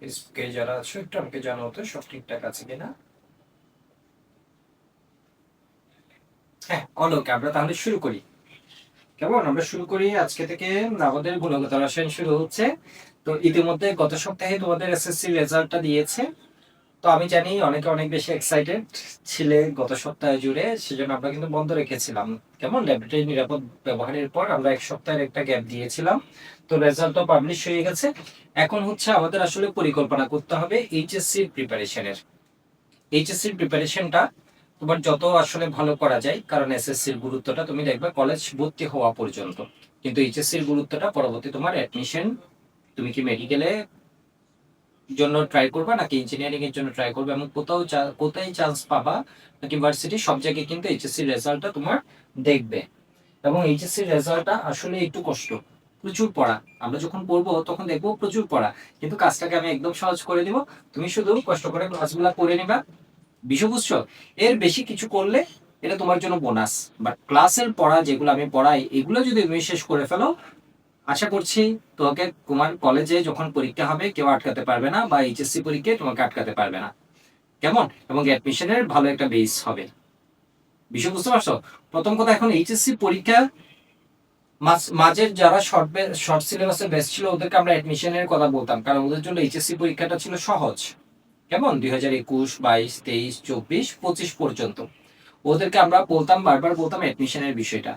ফেসবুকে যারা আছো একটু আমাকে জানাও তো সব ঠিকঠাক আছে কিনা। হ্যাঁ, ওকে, আমরা তাহলে শুরু করি। কেমন, আমরা শুরু করি আজকে থেকে। আমাদের গুণগত রসায়ন শুরু হচ্ছে। তো ইতিমধ্যে গত সপ্তাহে তোমাদের এসএসসি রেজাল্টটা দিয়েছে। তো আমি জানি অনেকে অনেক বেশি এক্সাইটেড ছিলে গত সপ্তাহ জুড়ে, সেজন্য আমরা কিন্তু বন্ধ রেখেছিলাম। কেমন, ল্যাবরেটরি নিরাপদ ব্যবহারের পর আমরা এক সপ্তাহের একটা গ্যাপ দিয়েছিলাম। তো রেজাল্টও পাবলিশ হয়ে গেছে। এখন হচ্ছে আমাদের আসলে পরিকল্পনা করতে হবে এইচএসসি প্রিপারেশনের। এইচএসসির প্রিপারেশনটা তোমার যত আসলে ভালো করা যায়, কারণ এসএসসির গুরুত্বটা তুমি দেখবে কলেজ ভর্তি হওয়া পর্যন্ত, কিন্তু এইচএসসির গুরুত্বটা পরবর্তী তোমার অ্যাডমিশন। তুমি কি মেডিকেলে জন্য ট্রাই করবা নাকি ইঞ্জিনিয়ারিং এর জন্য ট্রাই করবে, এবং কোথায় চান্স পাবা নাকি ভার্সিটি, সব জায়গায় কিন্তু এইচএসসি রেজাল্টটা তোমার দেখবে। এবং এইচএসসি রেজাল্টটা আসলে একটু কষ্ট, প্রচুর পড়া। আমরা যখন পড়বো তখন দেখবো প্রচুর পড়া, কিন্তু কাজটাকে আমি একদম সহজ করে দিব। তুমি শুধু কষ্ট করে ক্লাসগুলো করে নিবা, বিষয় বুঝছো। এর বেশি কিছু করলে এটা তোমার জন্য বোনাস। বাট ক্লাসের পড়া যেগুলো আমি পড়াই, এগুলো যদি তুমি শেষ করে ফেলো, আশা করছি তোমাকে তোমার কলেজে যখন পরীক্ষা হবে কেউ আটকাতে পারবে না, বা এইচএসসি পরীক্ষায় তোমাকে আটকাতে পারবে না। কেমন, এবং অ্যাডমিশনের ভালো একটা বেস হবে। বিষয় বুঝতে পারছো। প্রথম কথা, এখন এইচএসসি পরীক্ষা মাঝের যারা শর্ট সিলেবাসের বেস ছিল ওদেরকে আমরা অ্যাডমিশনের কথা বলতাম, কারণ ওদের জন্য এইচএসসি পরীক্ষাটা ছিল সহজ। কেমন, 2021, 22, 23, 24, 25 পর্যন্ত ওদেরকে আমরা বলতাম, বারবার বলতাম অ্যাডমিশনের বিষয়টা।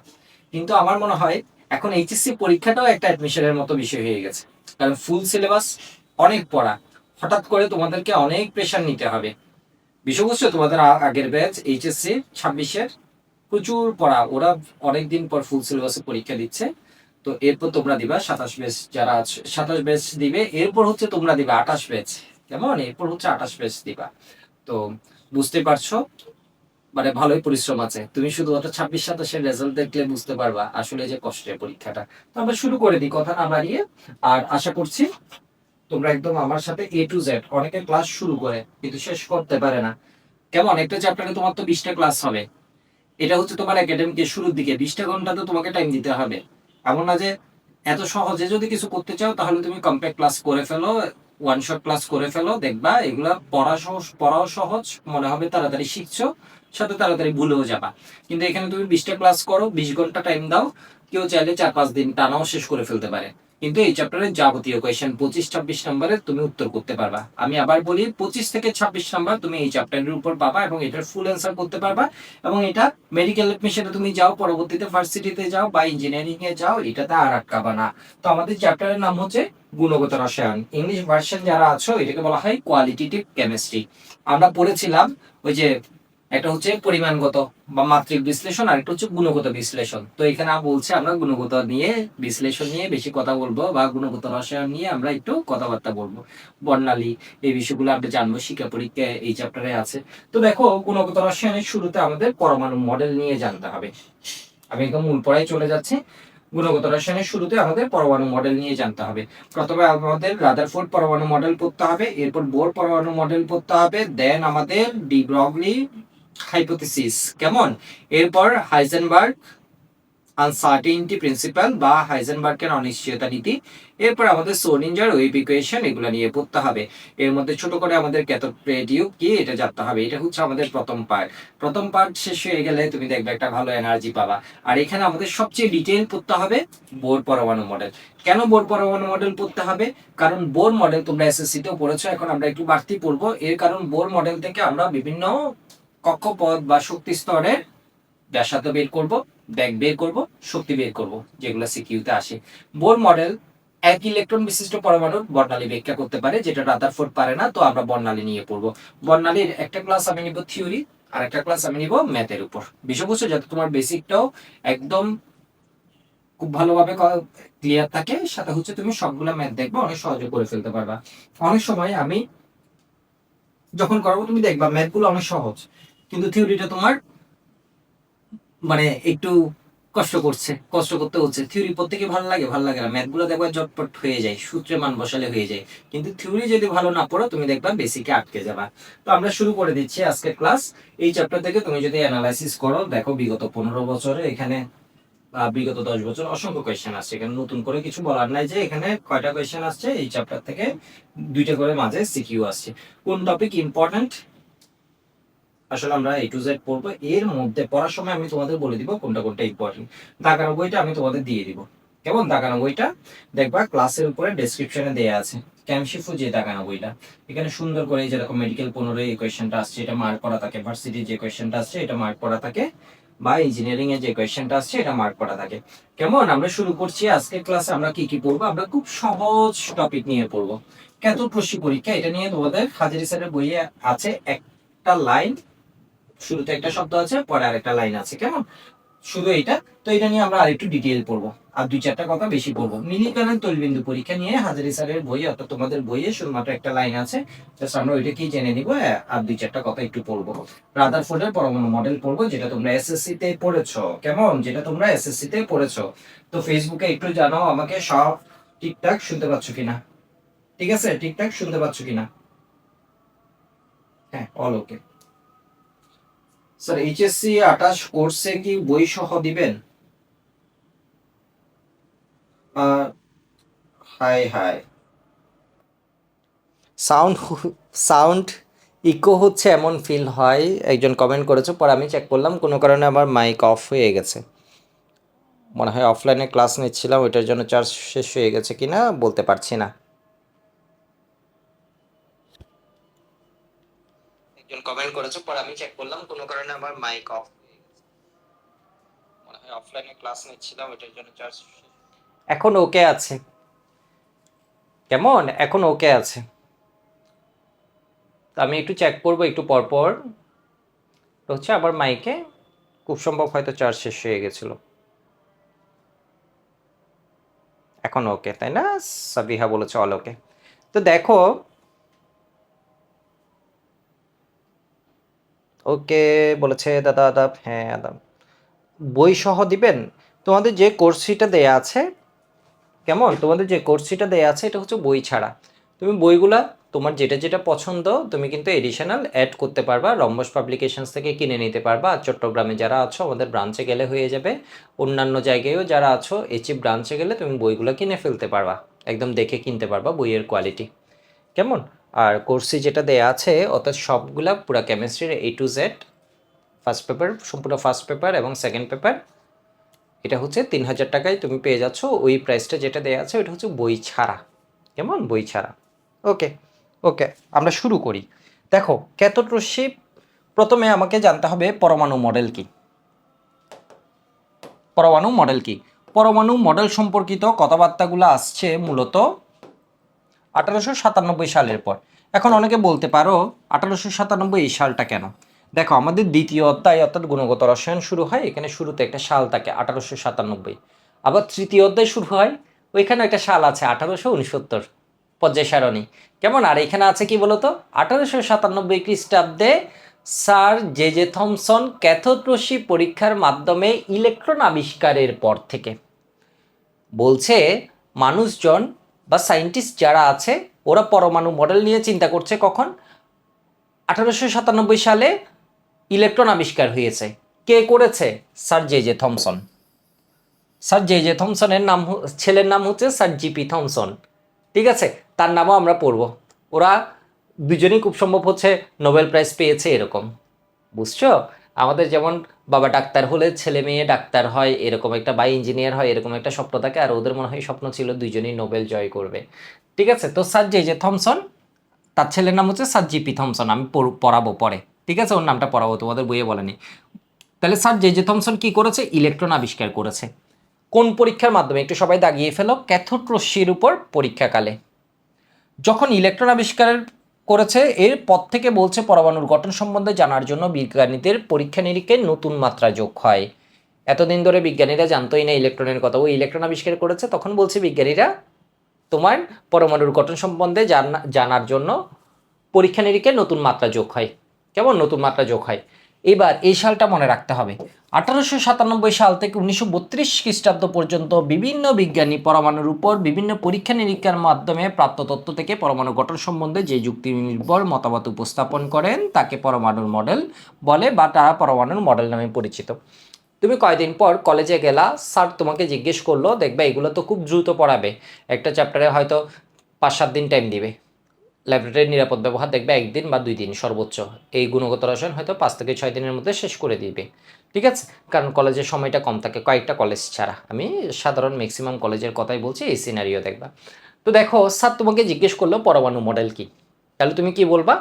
কিন্তু আমার মনে হয় এখন এইচএসসি পরীক্ষাটাও একটা অ্যাডমিশনের মতো বিষয় হয়ে গেছে, কারণ ফুল সিলেবাস, অনেক পড়া, হঠাৎ করে তোমাদেরকে অনেক প্রেশার নিতে হবে। বিষয় বুঝছো, তোমাদের আগের ব্যাচ এইচএসসি 26-এর প্রচুর পড়া, ওরা অনেকদিন পর ফুল সিলেবাসে পরীক্ষা দিচ্ছে। তো এরপর তোমরা দিবা 27 ব্যাচ, যারা আছে 27 ব্যাচ দিবে, এরপর হচ্ছে তোমরা দিবা 28 ব্যাচ। কেমন, এরপর হচ্ছে 28 ব্যাচ দিবা। তো বুঝতে পারছো, মানে ভালোই পরিশ্রম আছে। তুমি শুধুমাত্র 26-27-এর রেজাল্ট দেখলে বুঝতে পারবা আসলে যে কষ্টের পরীক্ষাটা। তো আমরা শুরু করে দিই কথা না বাড়িয়ে। আর আশা করছি তোমরা একদম আমার সাথে এ টু জেড, অনেকে ক্লাস শুরু করে কিন্তু শেষ করতে পারে না। কেমন, একটা চ্যাপ্টারে তোমার তো 20টা ক্লাস হবে। এটা হচ্ছে তোমার একাডেমিকের শুরুর দিকে, 20টা ঘন্টা তো তোমাকে টাইম দিতে হবে। এমন না যে এত সহজে যদি কিছু করতে চাও তাহলে তুমি কম্প্যাক্ট ক্লাস করে ফেলো, ওয়ান শট ক্লাস করে ফেলো, দেখবা এগুলা পড়া সহজ, পড়াও সহজ মনে হবে, তাড়াতাড়ি শিখছো, সাথে তাড়াতাড়ি ভুলেও যাবা। কিন্তু এখানে তুমি 20টা ক্লাস করো, 20 ঘন্টা টাইম দাও, কেউ চাইলে 4-5 দিন টানাও শেষ করে ফেলতে পারে। কিন্তু এই চ্যাপ্টারের যাবতীয় কোয়েশ্চেন 25-26 নম্বরের তুমি উত্তর করতে পারবা। আমি আবার বলি, 25 থেকে 26 নম্বর তুমি এই চ্যাপ্টারের উপর পাবা এবং এটার ফুল অ্যান্সার করতে পারবা। এবং এটা মেডিকেল এডমিশনে তুমি যাও, পরবর্তীতে ভার্সিটিতে যাও বা ইঞ্জিনিয়ারিং এ যাও, এটাতে আর আটকাবা না। তো আমাদের চ্যাপ্টারের নাম হচ্ছে গুণগত রসায়ন। ইংলিশ ভার্সন যারা আছো, এটাকে বলা হয় কোয়ালিটেটিভ কেমিস্ট্রি। আমরা পড়েছিলাম ওই যে, একটা হচ্ছে পরিমাণগত বা মাত্রিক বিশ্লেষণ, আর একটা হচ্ছে গুণগত বিশ্লেষণ। তো এখানে বলছে আমরা গুণগত নিয়ে, বিশ্লেষণ নিয়ে বেশি কথা বলবো, বা গুণগত রসায়ন নিয়ে আমরা একটু কথাবার্তা বলবো। বর্ণালী, এই বিষয়গুলো আমরা জানবো, শিক্ষা পরীক্ষা এই চ্যাপ্টারে আছে। তো দেখো, গুণগত রসায়নের শুরুতে আমাদের পরমাণু মডেল নিয়ে জানতে হবে। আমি একদম মূল পড়ায় চলে যাচ্ছি। গুণগত রসায়নের শুরুতে আমাদের পরমাণু মডেল নিয়ে জানতে হবে। প্রথমে আমাদের রাদারফোর্ড পরমাণু মডেল পড়তে হবে, এরপর বোর পরমাণু মডেল পড়তে হবে, দেন আমাদের ডি ব্রগলি হাইপোথিসিস। কেমন, এরপর হাইজেনবার্গ আনসার্টেনিটি প্রিন্সিপাল বা হাইজেনবার্গের অনিশ্চয়তা নীতি। এরপর আমাদের সোডিঞ্জার ওয়েভ ইকুয়েশন, এগুলো নিয়ে পড়তে হবে। এর মধ্যে ছোট করে আমাদের ক্যাথোড রে টিউব কি এটা জানতে হবে। এটা হচ্ছে আমাদের প্রথম পার্ট। প্রথম পার্ট শেষ হয়ে গেলে তুমি দেখবে একটা ভালো এনার্জি পাবা। আর এখানে আমাদের সবচেয়ে ডিটেইল পড়তে হবে বোর পরমাণু মডেল। কেন বোর পরমাণু মডেল পড়তে হবে? কারণ বোর মডেল তোমরা এসএসসি তেও পড়েছো, এখন আমরা একটু বাড়তি পড়বো। এর কারণ বোর মডেল থেকে আমরা বিভিন্ন কক্ষপথ বা শক্তি স্তরের ব্যাসার্ধ বের করব, ব্যাগ বের করব, শক্তি বের করব, যেগুলো সিকিউতে আসে। বোর মডেল এক ইলেকট্রন বিশিষ্ট পরমাণুর বর্ণালী ব্যাখ্যা করতে পারে, যেটা রাদারফোর্ড পারে না। তো আমরা বর্ণালী নিয়ে পড়বো। বর্ণালীর একটা ক্লাস আমি নিব থিওরি, আর একটা ক্লাস আমি নিব ম্যাথের উপর। বিষয়বস্তু যাতে তোমার বেসিকটাও একদম খুব ভালোভাবে ক্লিয়ার থাকে, সাথে হচ্ছে তুমি সবগুলা ম্যাথ দেখবে, অনেক সহজে করে ফেলতে পারবা। অনেক সময় আমি যখন করবো তুমি দেখবা ম্যাথগুলো অনেক সহজ, কিন্তু থিওরিটা তোমার মানে একটু কষ্ট করতে হচ্ছে। থিওরি প্রত্যেকে ভালো লাগে, ভালো লাগে না। ম্যাথগুলো দেখবা জটপট হয়ে যায়, সূত্রে মান বসালে হয়ে যায়। কিন্তু থিওরি যদি ভালো না পড়ো, তুমি দেখবা বেসিকে আটকে যাবা। তো আমরা শুরু করে দিচ্ছি আজকের ক্লাস। এই চ্যাপ্টার থেকে তুমি যদি অ্যানালাইসিস করো, দেখো বিগত 15 বছরে এখানে বিগত 10 বছর অসংখ্য কোয়েশ্চেন আসছে, এখানে নতুন করে কিছু বলার নাই যে এখানে কয়টা কোয়েশ্চেন আসছে, এই চ্যাপ্টার থেকে 2টা করে মাঝে সিকিউ আসছে। কোন টপিক ইম্পর্টেন্ট আসলে আমরা A to Z পড়বো, এর মধ্যে পড়ার সময় আমি তোমাদের বলে দিব কোনটা কোনটা ইম্পর্টেন্ট। দাগানো বইটা আমি তোমাদের দিয়ে দিব, কেমন? দাগানো বইটা দেখবা ক্লাসের উপরে ডেসক্রিপশনে দেয়া আছে, ক্যামশিফু যে দাগানো বইটা, এখানে সুন্দর করে যেরকম মেডিকেল 15 এই কোয়েশ্চেনটা আসছে এটা মার্ক করা থাকে, ভার্সিটি যে কোয়েশ্চেনটা আসছে এটা মার্ক করা থাকে, বা ইঞ্জিনিয়ারিং এর যে কোয়েশ্চেনটা আসছে এটা মার্ক করা থাকে। কেমন? আমরা শুরু করছি আজকের ক্লাসে। আমরা কি কি পড়বো? আমরা খুব সহজ টপিক নিয়ে পড়বো, ক্যাথোড-রশ্মি পরীক্ষা। এটা নিয়ে তোমাদের হাজারি স্যারের বইয়ে আছে একটা লাইন, শুরুতে একটা শব্দ আছে, পরে আরেকটা লাইন আছে, কেমন? শুধু এটা। তো এটা নিয়ে আমরা আরেকটু ডিটেইল পড়বো, আর 2-4টা কথা বেশি পড়বো। মিলিকানের তৈলবিন্দু পরীক্ষা নিয়ে হাজারি স্যারের বই, অর্থাৎ তোমাদের বইয়ে শুধুমাত্র একটা লাইন আছে, জাস্ট আমরা ওইটাকেই জেনে নিব, আর 2-4টা কথা একটু পড়বো। রাদারফোর্ডের পরমাণু মডেল পড়বো, যেটা তোমরা এসএসসি তে পড়েছো, কেমন? যেটা তোমরা এসএসসি তে পড়েছো। তো ফেসবুকে একটু জানাও আমাকে সব ঠিকঠাক শুনতে পাচ্ছ কিনা, ঠিক আছে? ঠিকঠাক শুনতে পাচ্ছ কিনা? হ্যাঁ, অল ওকে। স্যার এইচএসসি 28 কোর্সে কি বই সহ দিবেন? Hi hi, sound sound echo হচ্ছে এমন ফিল হয়, একজন কমেন্ট করেছে, পরে আমি চেক করলাম কোনো কারণে আমার মাইক অফ হয়ে গেছে, মনে হয় অফলাইনে ক্লাস নিচ্ছিলাম ওইটার জন্য চার্জ শেষ হয়ে গেছে কিনা বলতে পারছি না। একজন কমেন্ট করেছে, পরে আমি চেক করলাম কোনো কারণে আমার মাইক অফ হয়ে গেছে, মনে হয় অফলাইনে ক্লাস নিচ্ছিলাম ওইটার জন্য চার্জ। এখন ওকে আছে, কেমন? এখন ওকে আছে। তো আমি একটু চেক করবো একটু পর পর, তো হচ্ছে আবার মাইকে খুব সম্ভব হয়তো চার্জ শেষ হয়ে গেছিল। এখন ওকে, তাই না? সাবিহা বলেছে অল ওকে। তো দেখো, ওকে বলেছে দাদা আদাব। হ্যাঁ আদাব। বই সহ দিবেন? তোমাদের যে কোর্সিটা দেয়া আছে, কেমন? তোমাদের যে কোর্সিটা দেয়া আছে এটা হচ্ছে বই ছাড়া। তুমি বইগুলা তোমার যেটা যেটা পছন্দ তুমি কিন্তু এডিশনাল অ্যাড করতে পারবা, রম্বস পাবলিকেশনস থেকে কিনে নিতে পারবা। আর চট্টগ্রামে যারা আছো আমাদের ব্রাঞ্চে গেলে হয়ে যাবে, অন্যান্য জায়গায়ও যারা আছো এইচি ব্রাঞ্চে গেলে তুমি বইগুলো কিনে ফেলতে পারবা, একদম দেখে কিনতে পারবা বইয়ের কোয়ালিটি, কেমন? আর কোর্সে যেটা দেয়া আছে অর্থাৎ সবগুলা পুরো কেমিস্ট্রির A to Z, first paper, সম্পূর্ণ ফার্স্ট পেপার এবং সেকেন্ড পেপার, এটা হচ্ছে 3000 টাকায় তুমি পেয়ে যাচ্ছ। ওই প্রাইসটা যেটা দেওয়া আছে ওটা হচ্ছে বই ছাড়া, কেমন? বই ছাড়া। ওকে ওকে, আমরা শুরু করি। দেখো, ক্যাথোড-রশ্মি, প্রথমে আমাকে জানতে হবে পরমাণু মডেল কি। পরমাণু মডেল কি? পরমাণু মডেল সম্পর্কিত কথাবার্তাগুলো আসছে মূলত 1897 সালের পর। এখন অনেকে বলতে পারো 1897 এই সালটা কেন? দেখো, আমাদের দ্বিতীয় অধ্যায় অর্থাৎ গুণগত রসায়ন শুরু হয়, এখানে শুরুতে একটা সাল থাকে 1897। আবার তৃতীয় অধ্যায় শুরু হয়, ওইখানে একটা সাল আছে 1869, পর্যায় সারণী, কেমন? আর এখানে আছে কি বলতো, 1897 খ্রিস্টাব্দে স্যার জে থমসন ক্যাথোড রশ্মি পরীক্ষার মাধ্যমে ইলেকট্রন আবিষ্কারের পর থেকে বলছে মানুষজন বা সায়েন্টিস্ট যারা আছে ওরা পরমাণু মডেল নিয়ে চিন্তা করছে কখন? 1897 সালে ইলেকট্রন আবিষ্কার হয়েছে। কে করেছে? Sir J Thomson. Sir J থমসনের নাম, ছেলের নাম হচ্ছে স্যার জিপি থমসন, ঠিক আছে? তার নামও আমরা পড়ব। ওরা দুজনেই খুব সম্ভব হচ্ছে নোবেল প্রাইজ পেয়েছে এরকম, বুঝছো? আমাদের যেমন বাবা ডাক্তার হলে ছেলে মেয়ে ডাক্তার হয় এরকম একটা, বা ইঞ্জিনিয়ার হয় এরকম একটা স্বপ্ন থাকে, আর ওদের মনে হয় স্বপ্ন ছিল দুইজনেই নোবেল জয় করবে, ঠিক আছে? তো স্যার জে থমসন, তার ছেলের নাম হচ্ছে স্যার জিপি থমসন। আমি পড়াবো পরে, ঠিক আছে? ওর নামটা পড়াবো, তোমাদের বইয়ে বলেনি। তাহলে স্যার জে থমসন কি করেছে? ইলেকট্রন আবিষ্কার করেছে। কোন পরীক্ষার মাধ্যমে? একটু সবাই দাগিয়ে ফেলো, ক্যাথোড রশ্মির উপর পরীক্ষাকালে। যখন ইলেকট্রন আবিষ্কার করেছে এর পর থেকে বলছে পরমাণুর গঠন সম্বন্ধে জানার জন্য বিজ্ঞানীদের পরীক্ষা নিরীক্ষায় নতুন মাত্রা যোগ হয়। এতদিন ধরে বিজ্ঞানীরা জানতোই না ইলেকট্রনের কথা, ওই ইলেকট্রন আবিষ্কার করেছে, তখন বলছে বিজ্ঞানীরা তোমার পরমাণুর গঠন সম্বন্ধে জানার জন্য পরীক্ষা নিরীক্ষায় নতুন মাত্রা যোগ হয়, কেমন? নতুন মাত্রা যোগ হয়। এবার এই সালটা মনে রাখতে হবে, 1897 সাল থেকে 1932 খ্রিস্টাব্দ পর্যন্ত বিভিন্ন বিজ্ঞানী পরমাণুর উপর বিভিন্ন পরীক্ষা নিরীক্ষার মাধ্যমে প্রাপ্ত তথ্য থেকে পরমাণু গঠন সম্বন্ধে যে যুক্তি নির্ভর মতামত উপস্থাপন করেন তাকে পরমাণুর মডেল বলে, বা তারা পরমাণুর মডেল নামে পরিচিত। তুমি কয়দিন পর কলেজে গেলা, স্যার তোমাকে জিজ্ঞেস করলো, দেখবে এগুলো তো খুব দ্রুত পড়াবে, একটা চ্যাপ্টারে হয়তো 5-7 দিন টাইম দিবে, ল্যাবরেটরির নিরাপদ ব্যবহার দেখবে 1 দিন বা 2 দিন সর্বোচ্চ, এই গুণগত রসায়ন হয়তো 5 থেকে 6 দিনের মধ্যে শেষ করে দিবে। ঠিক আছে, কারণ কলেজের সময়টা কম থাকে, কয়েকটা কলেজ ছাড়া, আমি সাধারণ ম্যাক্সিমাম কলেজের কথাই বলছি, এই সিনারিও দেখবা। তো দেখো স্যার তোমাকে জিজ্ঞেস করলো পরমাণু মডেল কি, তাহলে তুমি কি বলবা?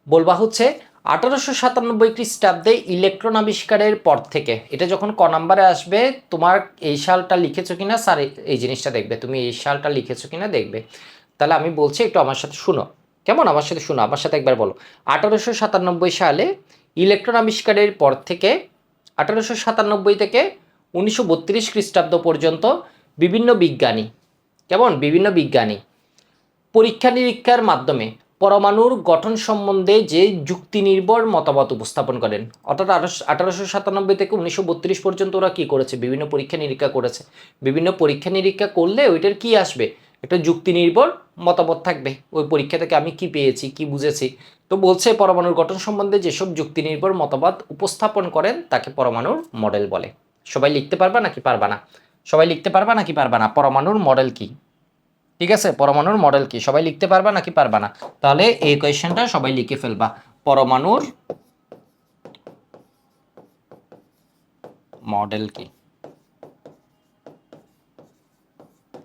বলবা হচ্ছে 1897 খ্রিস্টাব্দে ইলেকট্রন আবিষ্কারের পর থেকে, এটা যখন ক নাম্বারে আসবে তোমার এই সালটা লিখেছো কিনা স্যার, এই জিনিসটা দেখবে, তুমি এই সালটা লিখেছো কিনা দেখবে। তাহলে আমি বলছি, একটু আমার সাথে শুনো, কেমন? আমার সাথে শুনো, আমার সাথে একবার বলো। 1897 সালে ইলেকট্রন আবিষ্কারের পর থেকে, 1897 থেকে 1932 খ্রিস্টাব্দ পর্যন্ত বিভিন্ন বিজ্ঞানী, কেমন, বিভিন্ন বিজ্ঞানী পরীক্ষা নিরীক্ষার মাধ্যমে পরমাণুর গঠন সম্বন্ধে যে যুক্তি নির্ভর মতামত উপস্থাপন করেন। অর্থাৎ 1897 থেকে 1932 পর্যন্ত ওরা কী করেছে? বিভিন্ন পরীক্ষা নিরীক্ষা করেছে। বিভিন্ন পরীক্ষা নিরীক্ষা করলে ওইটার কি আসবে? একটা যুক্তি নির্ভর মতামত থাকবে, ওই পরীক্ষা থেকে আমি কি পেয়েছি, কি বুঝেছি। তো বলছে পরমাণুর গঠন সম্বন্ধে যেসব যুক্তি নির্ভর মতবাদ উপস্থাপন করেন তাকে পরমাণুর মডেল বলে। সবাই লিখতে পারবা নাকি পারবা না? সবাই লিখতে পারবা নাকি পারবা না? পরমাণুর মডেল কি? ঠিক আছে, পরমাণুর মডেল কি সবাই লিখতে পারবা নাকি পারবা না? তাহলে এই কোয়েশ্চেনটা সবাই লিখে ফেলবা, পরমাণুর মডেল কি।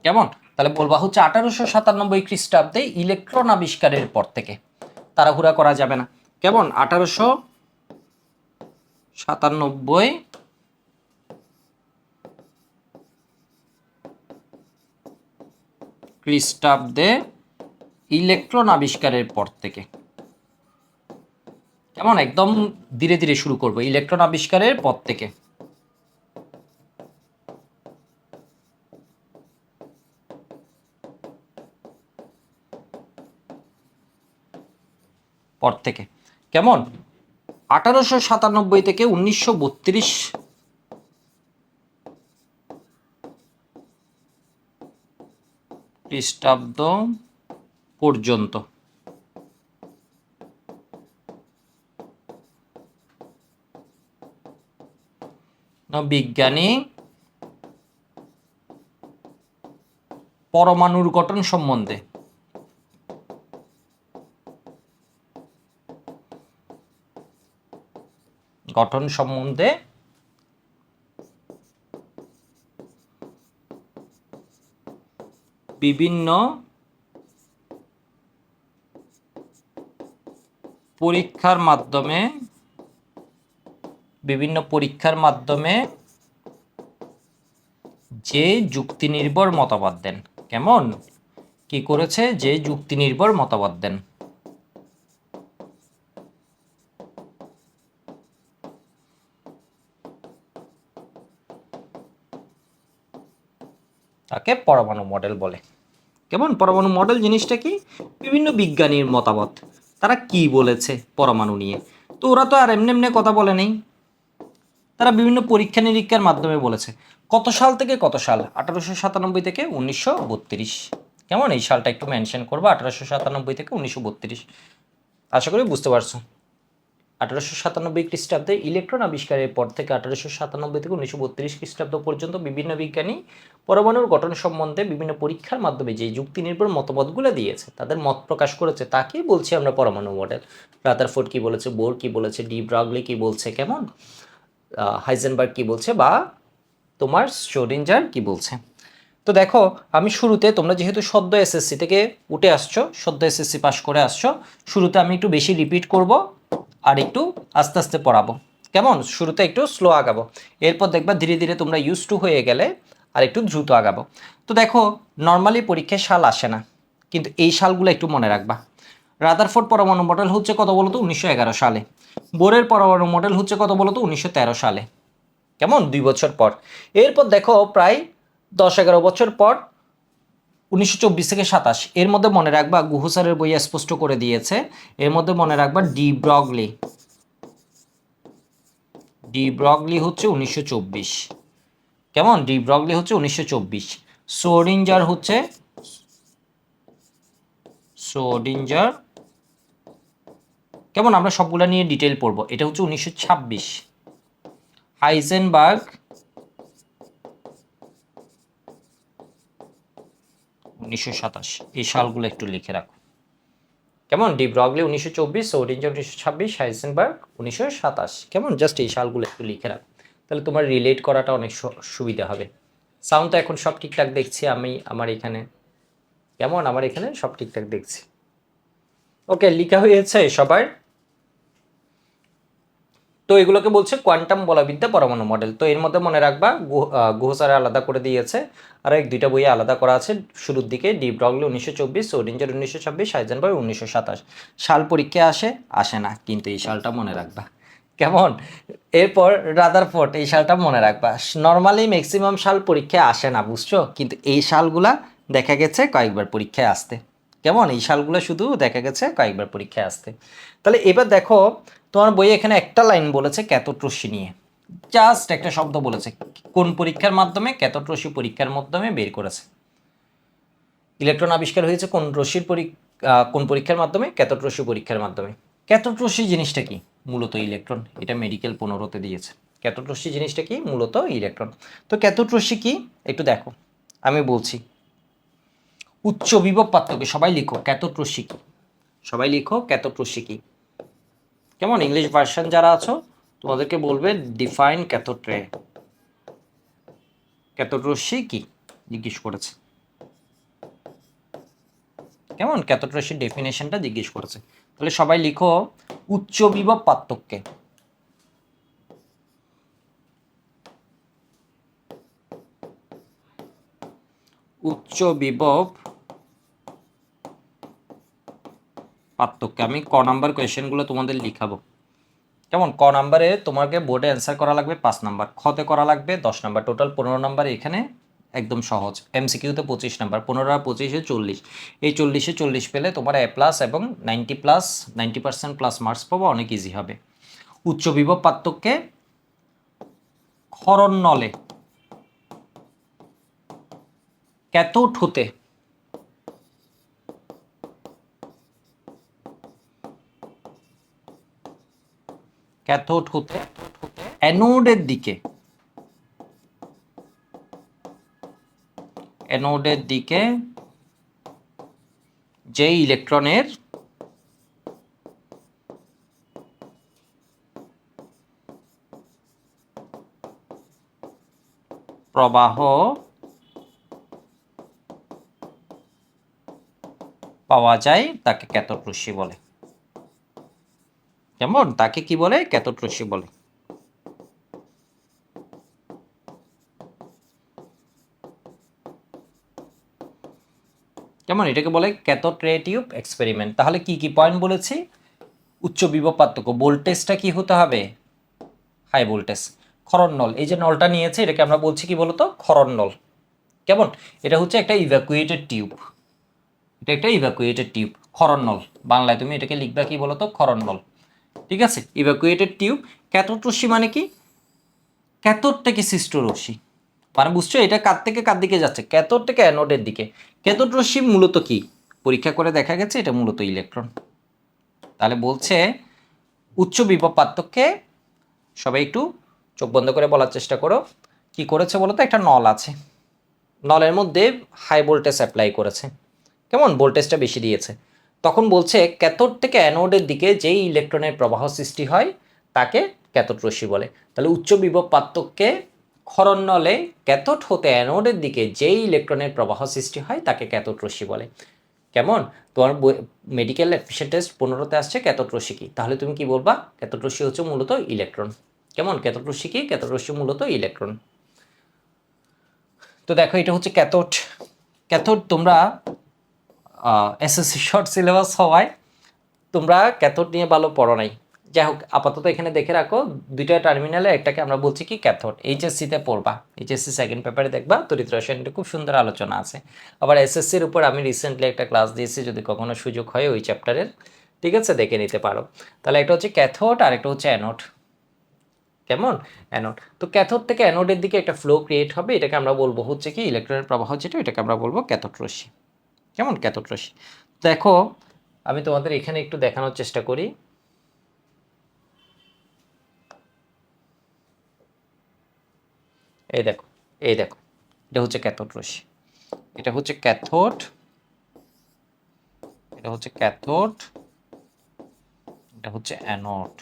কেমন? তাহলে বলবা হচ্ছে 1897 খ্রিস্টাব্দে ইলেকট্রন আবিষ্কারের পর থেকে, তাড়াহুড়া করা যাবে না, কেমন? 1897 খ্রিস্টাব্দে ইলেকট্রন আবিষ্কারের পর থেকে, কেমন? একদম ধীরে ধীরে শুরু করবো, ইলেকট্রন আবিষ্কারের পর থেকে, পর থেকে, কেমন? 1897 থেকে 1932 খ্রিস্টাব্দ পর্যন্ত বিজ্ঞানী পরমাণুর গঠন সম্বন্ধে বিভিন্ন পরীক্ষার মাধ্যমে যে যুক্তি নির্ভর মতবাদ দেন, কেমন? কি করেছে? যে যুক্তি নির্ভর মতবাদ দেন তাকে পরমাণু মডেল বলে। কেমন? পরমাণু মডেল জিনিসটা কি? বিভিন্ন বিজ্ঞানীর মতামত, তারা কি বলেছে পরমাণু নিয়ে। তো ওরা তো আর এমনি এমনি কথা বলে নেই, তারা বিভিন্ন পরীক্ষা নিরীক্ষার মাধ্যমে বলেছে। কত সাল থেকে কত সাল? 1897 থেকে 1932। কেমন? এই সালটা একটু মেনশন করবো, 1897 থেকে 1932। আশা করি বুঝতে পারছো। 1897 খ্রিস্টাব্দে ইলেকট্রন আবিষ্কারের পর থেকে 1897 থেকে 1932 খ্রিস্টাব্দ পর্যন্ত বিভিন্ন বিজ্ঞানী পরমাণুর গঠন সম্বন্ধে বিভিন্ন পরীক্ষার মাধ্যমে যে যুক্তি নির্ভর মতবাদগুলো দিয়েছে, তাদের মত প্রকাশ করেছে, তাকেই বলছি আমরা পরমাণু মডেল। রাদারফোর্ড কি বলেছে, বোর কি বলেছে, ডি ব্রগলি কি বলছে, কেমন, হাইজেনবার্গ কি বলছে, বা তোমার শ্রোডিঞ্জার কি বলছে। তো দেখো, আমি শুরুতে, তোমরা যেহেতু সদ্য এসএসসি থেকে উঠে আসছো, সদ্য এসএসসি পাস করে আসছো, শুরুতে আমি একটু বেশি রিপিট করব আর একটু আস্তে আস্তে পড়াবো, কেমন? শুরুতে একটু স্লো আগাবো, এরপর দেখবা ধীরে ধীরে তোমরা ইউজ টু হয়ে গেলে আর একটু দ্রুত আগাবো। তো দেখো, নর্মালি পরীক্ষায় সাল আসে না, কিন্তু এই সালগুলো একটু মনে রাখবা। রাদারফোর্ড পরমাণু মডেল হচ্ছে কত বলতো? 1911 সালে। বোরের পরমাণু মডেল হচ্ছে কত বলতো? 1913 সালে। কেমন? 2 বছর পর। এরপর দেখো প্রায় 10-11 বছর পর 1924 থেকে 27, এর মধ্যে মনে রাখবা, গুহ স্যারের বইয়ে স্পষ্ট করে দিয়েছে, এর মধ্যে মনে রাখবা ডি ব্রগলি হচ্ছে 1924। কেমন? ডি ব্রগলি হচ্ছে 1924। সোডিঞ্জার, কেমন? আমরা সবগুলা নিয়ে ডিটেল পড়বো। এটা হচ্ছে 1926। হাইজেনবার্গ 1927, এই সালগুলো একটু লিখে রাখো। কেমন? De Broglie 1924, Schrödinger 1926, Heisenberg 1927। কেমন? জাস্ট এই সালগুলো একটু লিখে রাখো, তাহলে তোমার রিলেট করাটা অনেক সুবিধা হবে। সাউন্ড তো এখন সব ঠিকঠাক দেখছি আমি আমার এখানে। কেমন? আমার এখানে সব ঠিকঠাক দেখছি। ওকে, লিখা হয়েছে সবার? তো এগুলোকে বলছে কোয়ান্টাম বলবিদ্যা পরমাণু মডেল। তো এর মধ্যে মনে রাখবা গুহ স্যারে আলাদা করে দিয়েছে, আর এক দুইটা বইয়ে আলাদা করা আছে। শুরুর দিকে ডি ব্রগলি 1924, সোডিঞ্জার 1926, হাইজেনবার্গ 1927। সাল পরীক্ষায় আসে আসে না, কিন্তু এই সালটা মনে রাখবা। কেমন? এরপর রাদারফোর্ড, এই সালটা মনে রাখবা। নর্মালি ম্যাক্সিমাম সাল পরীক্ষায় আসে না, বুঝছো, কিন্তু এই সালগুলা দেখা গেছে কয়েকবার পরীক্ষায় আসতে। কেমন? এই সালগুলো শুধু দেখা গেছে কয়েকবার পরীক্ষায় আসতে। তাহলে এবার দেখো, তোমার বইয়ে এখানে একটা লাইন বলেছে ক্যাথোড রশ্মি নিয়ে, জাস্ট একটা শব্দ বলেছে। কোন পরীক্ষার মাধ্যমে? ক্যাথোড রশ্মি পরীক্ষার মাধ্যমে বের করেছে। ইলেকট্রন আবিষ্কার হয়েছে কোন পরীক্ষার মাধ্যমে? ক্যাথোড রশ্মি পরীক্ষার মাধ্যমে। ক্যাথোড রশ্মি জিনিসটা কি? মূলত ইলেকট্রন। এটা মেডিকেল 15-তে দিয়েছে। ক্যাথোড রশ্মি জিনিসটা কি? মূলত ইলেকট্রন। তো ক্যাথোড রশ্মি কি একটু দেখো, আমি বলছি। উচ্চ বিভব পার্থক্য, সবাই লিখো ক্যাথোড রশ্মি কি, সবাই লিখো ক্যাথোড রশ্মি কি। কেমন? ইংলিশ ভার্সন যারা আছো তোমাদেরকে বলবে ডিফাইন ক্যাথোড রে। ক্যাথোড রশ্মি কি জিজ্ঞেস করেছে। কেমন? ক্যাথোড রশ্মির ডেফিনেশনটা জিজ্ঞেস করেছে। তাহলে সবাই লিখো উচ্চ বিভব পার্থক্যে। উচ্চ বিভব পার্থক্য। আমি ক নাম্বার কোয়েশ্চেনগুলো তোমাদের লিখাবো। কেমন? ক নাম্বারে তোমাকে বোর্ডে অ্যান্সার করা লাগবে 5 নাম্বার, খতে করা লাগবে 10 নাম্বার, টোটাল 15 নাম্বার। এখানে একদম সহজ। এমসিকিউতে 25 নাম্বার, 15 আর 25-এ 40। এই 40-এ 40 পেলে তোমার এ প্লাস এবং 90% প্লাস মার্কস পাবো, অনেক ইজি হবে। উচ্চ বিভব পার্থক্যে ক্ষরণ নলে ক্যাথোড হতে অ্যানোডের দিকে যে ইলেকট্রনের প্রবাহ পাওয়া যায় তাকে ক্যাথোড রশ্মি বলে। কেমন? তাকে কি বলে? ক্যাথোড রশ্মি বলে। কেমন? এটাকে বলে ক্যাথোড রে টিউব এক্সপেরিমেন্ট। তাহলে কি কি পয়েন্ট বলেছি? উচ্চ বিভব পার্থক্য, ভোল্টেজটা কি হতে হবে? High voltage. ক্ষরণ নল, এই যে নলটা নিয়েছে এটাকে আমরা বলছি কি বলতো? ক্ষরণ নল। কেমন? এটা হচ্ছে একটা ইভ্যাকুয়েটেড টিউব, এটা একটা ইভ্যাকুয়েটেড টিউব, ক্ষরণ নল। বাংলায় তুমি এটাকে লিখবা কি বলতো? ক্ষরণ নল। ঠিক আছে? Evacuated tube. ক্যাথোড রশ্মি মানে কি? ক্যাথোড থেকে সৃষ্ট রশ্মি, মানে বুঝছো এটা কার থেকে কার দিকে যাচ্ছে? ক্যাথোড থেকে অ্যানোডের দিকে। ক্যাথোড রশ্মি মূলত কি? পরীক্ষা করে দেখা গেছে এটা মূলত ইলেকট্রন। তাহলে বলছে উচ্চ বিভব পার্থক্যে, সবাই একটু চোখ বন্ধ করে বলার চেষ্টা করো। কি করেছে বলো তো? একটা নল আছে, নলের মধ্যে হাই ভোল্টেজ অ্যাপ্লাই করেছে। কেমন? ভোল্টেজটা বেশি দিয়েছে। তখন বলছে ক্যাথোড থেকে অ্যানোডের দিকে যেই ইলেকট্রনের প্রবাহ সৃষ্টি হয় তাকে ক্যাথোড রশ্মি বলে। তাহলে উচ্চ বিভব পার্থক্যে ক্ষরণ নলে ক্যাথোড হতে অ্যানোডের দিকে যেই ইলেকট্রনের প্রবাহ সৃষ্টি হয় তাকে ক্যাথোড রশ্মি বলে। কেমন? তোমার মেডিকেল অ্যাডমিশন টেস্ট 15-তে আসছে ক্যাথোড রশ্মি কি, তাহলে তুমি কি বলবা? ক্যাথোড রশ্মি হচ্ছে মূলত ইলেকট্রন। কেমন? ক্যাথোড রশ্মি কি? ক্যাথোড রশ্মি মূলত ইলেকট্রন। তো দেখো এটা হচ্ছে ক্যাথোড। ক্যাথোড তোমরা এসএসসি শর্ট সিলেবাস হওয়ায় তোমরা ক্যাথোড নিয়ে ভালো পড়ো নাই। যাই হোক, আপাতত এখানে দেখে রাখো দুইটা টার্মিনালে একটাকে আমরা বলছি কি? ক্যাথোড। এইচএসসিতে পড়বা, এইচএসসি সেকেন্ড পেপারে দেখবা তড়িৎ রসায়নের খুব সুন্দর আলোচনা আছে। আবার এসএসসির উপর আমি রিসেন্টলি একটা ক্লাস দিয়েছি, যদি কখনো সুযোগ হয় ওই চ্যাপ্টারের, ঠিক আছে, দেখে নিতে পারো। তাহলে একটা হচ্ছে ক্যাথোড আর একটা হচ্ছে অ্যানোড। কেমন? অ্যানোড। তো ক্যাথোড থেকে অ্যানোডের দিকে একটা ফ্লো ক্রিয়েট হবে, এটাকে আমরা বলবো হচ্ছে কি? ইলেকট্রনের প্রবাহ যেটা, এটাকে আমরা বলবো ক্যাথোড রশ্মি। কেমন? ক্যাথোড রশ্মি। দেখো আমি তোমাদের এখানে একটু দেখানোর চেষ্টা করি। এই দেখো, এই দেখো, এটা হচ্ছে ক্যাথোড রশ্মি, এটা হচ্ছে ক্যাথোড, এটা হচ্ছে ক্যাথোড, এটা হচ্ছে অ্যানোড।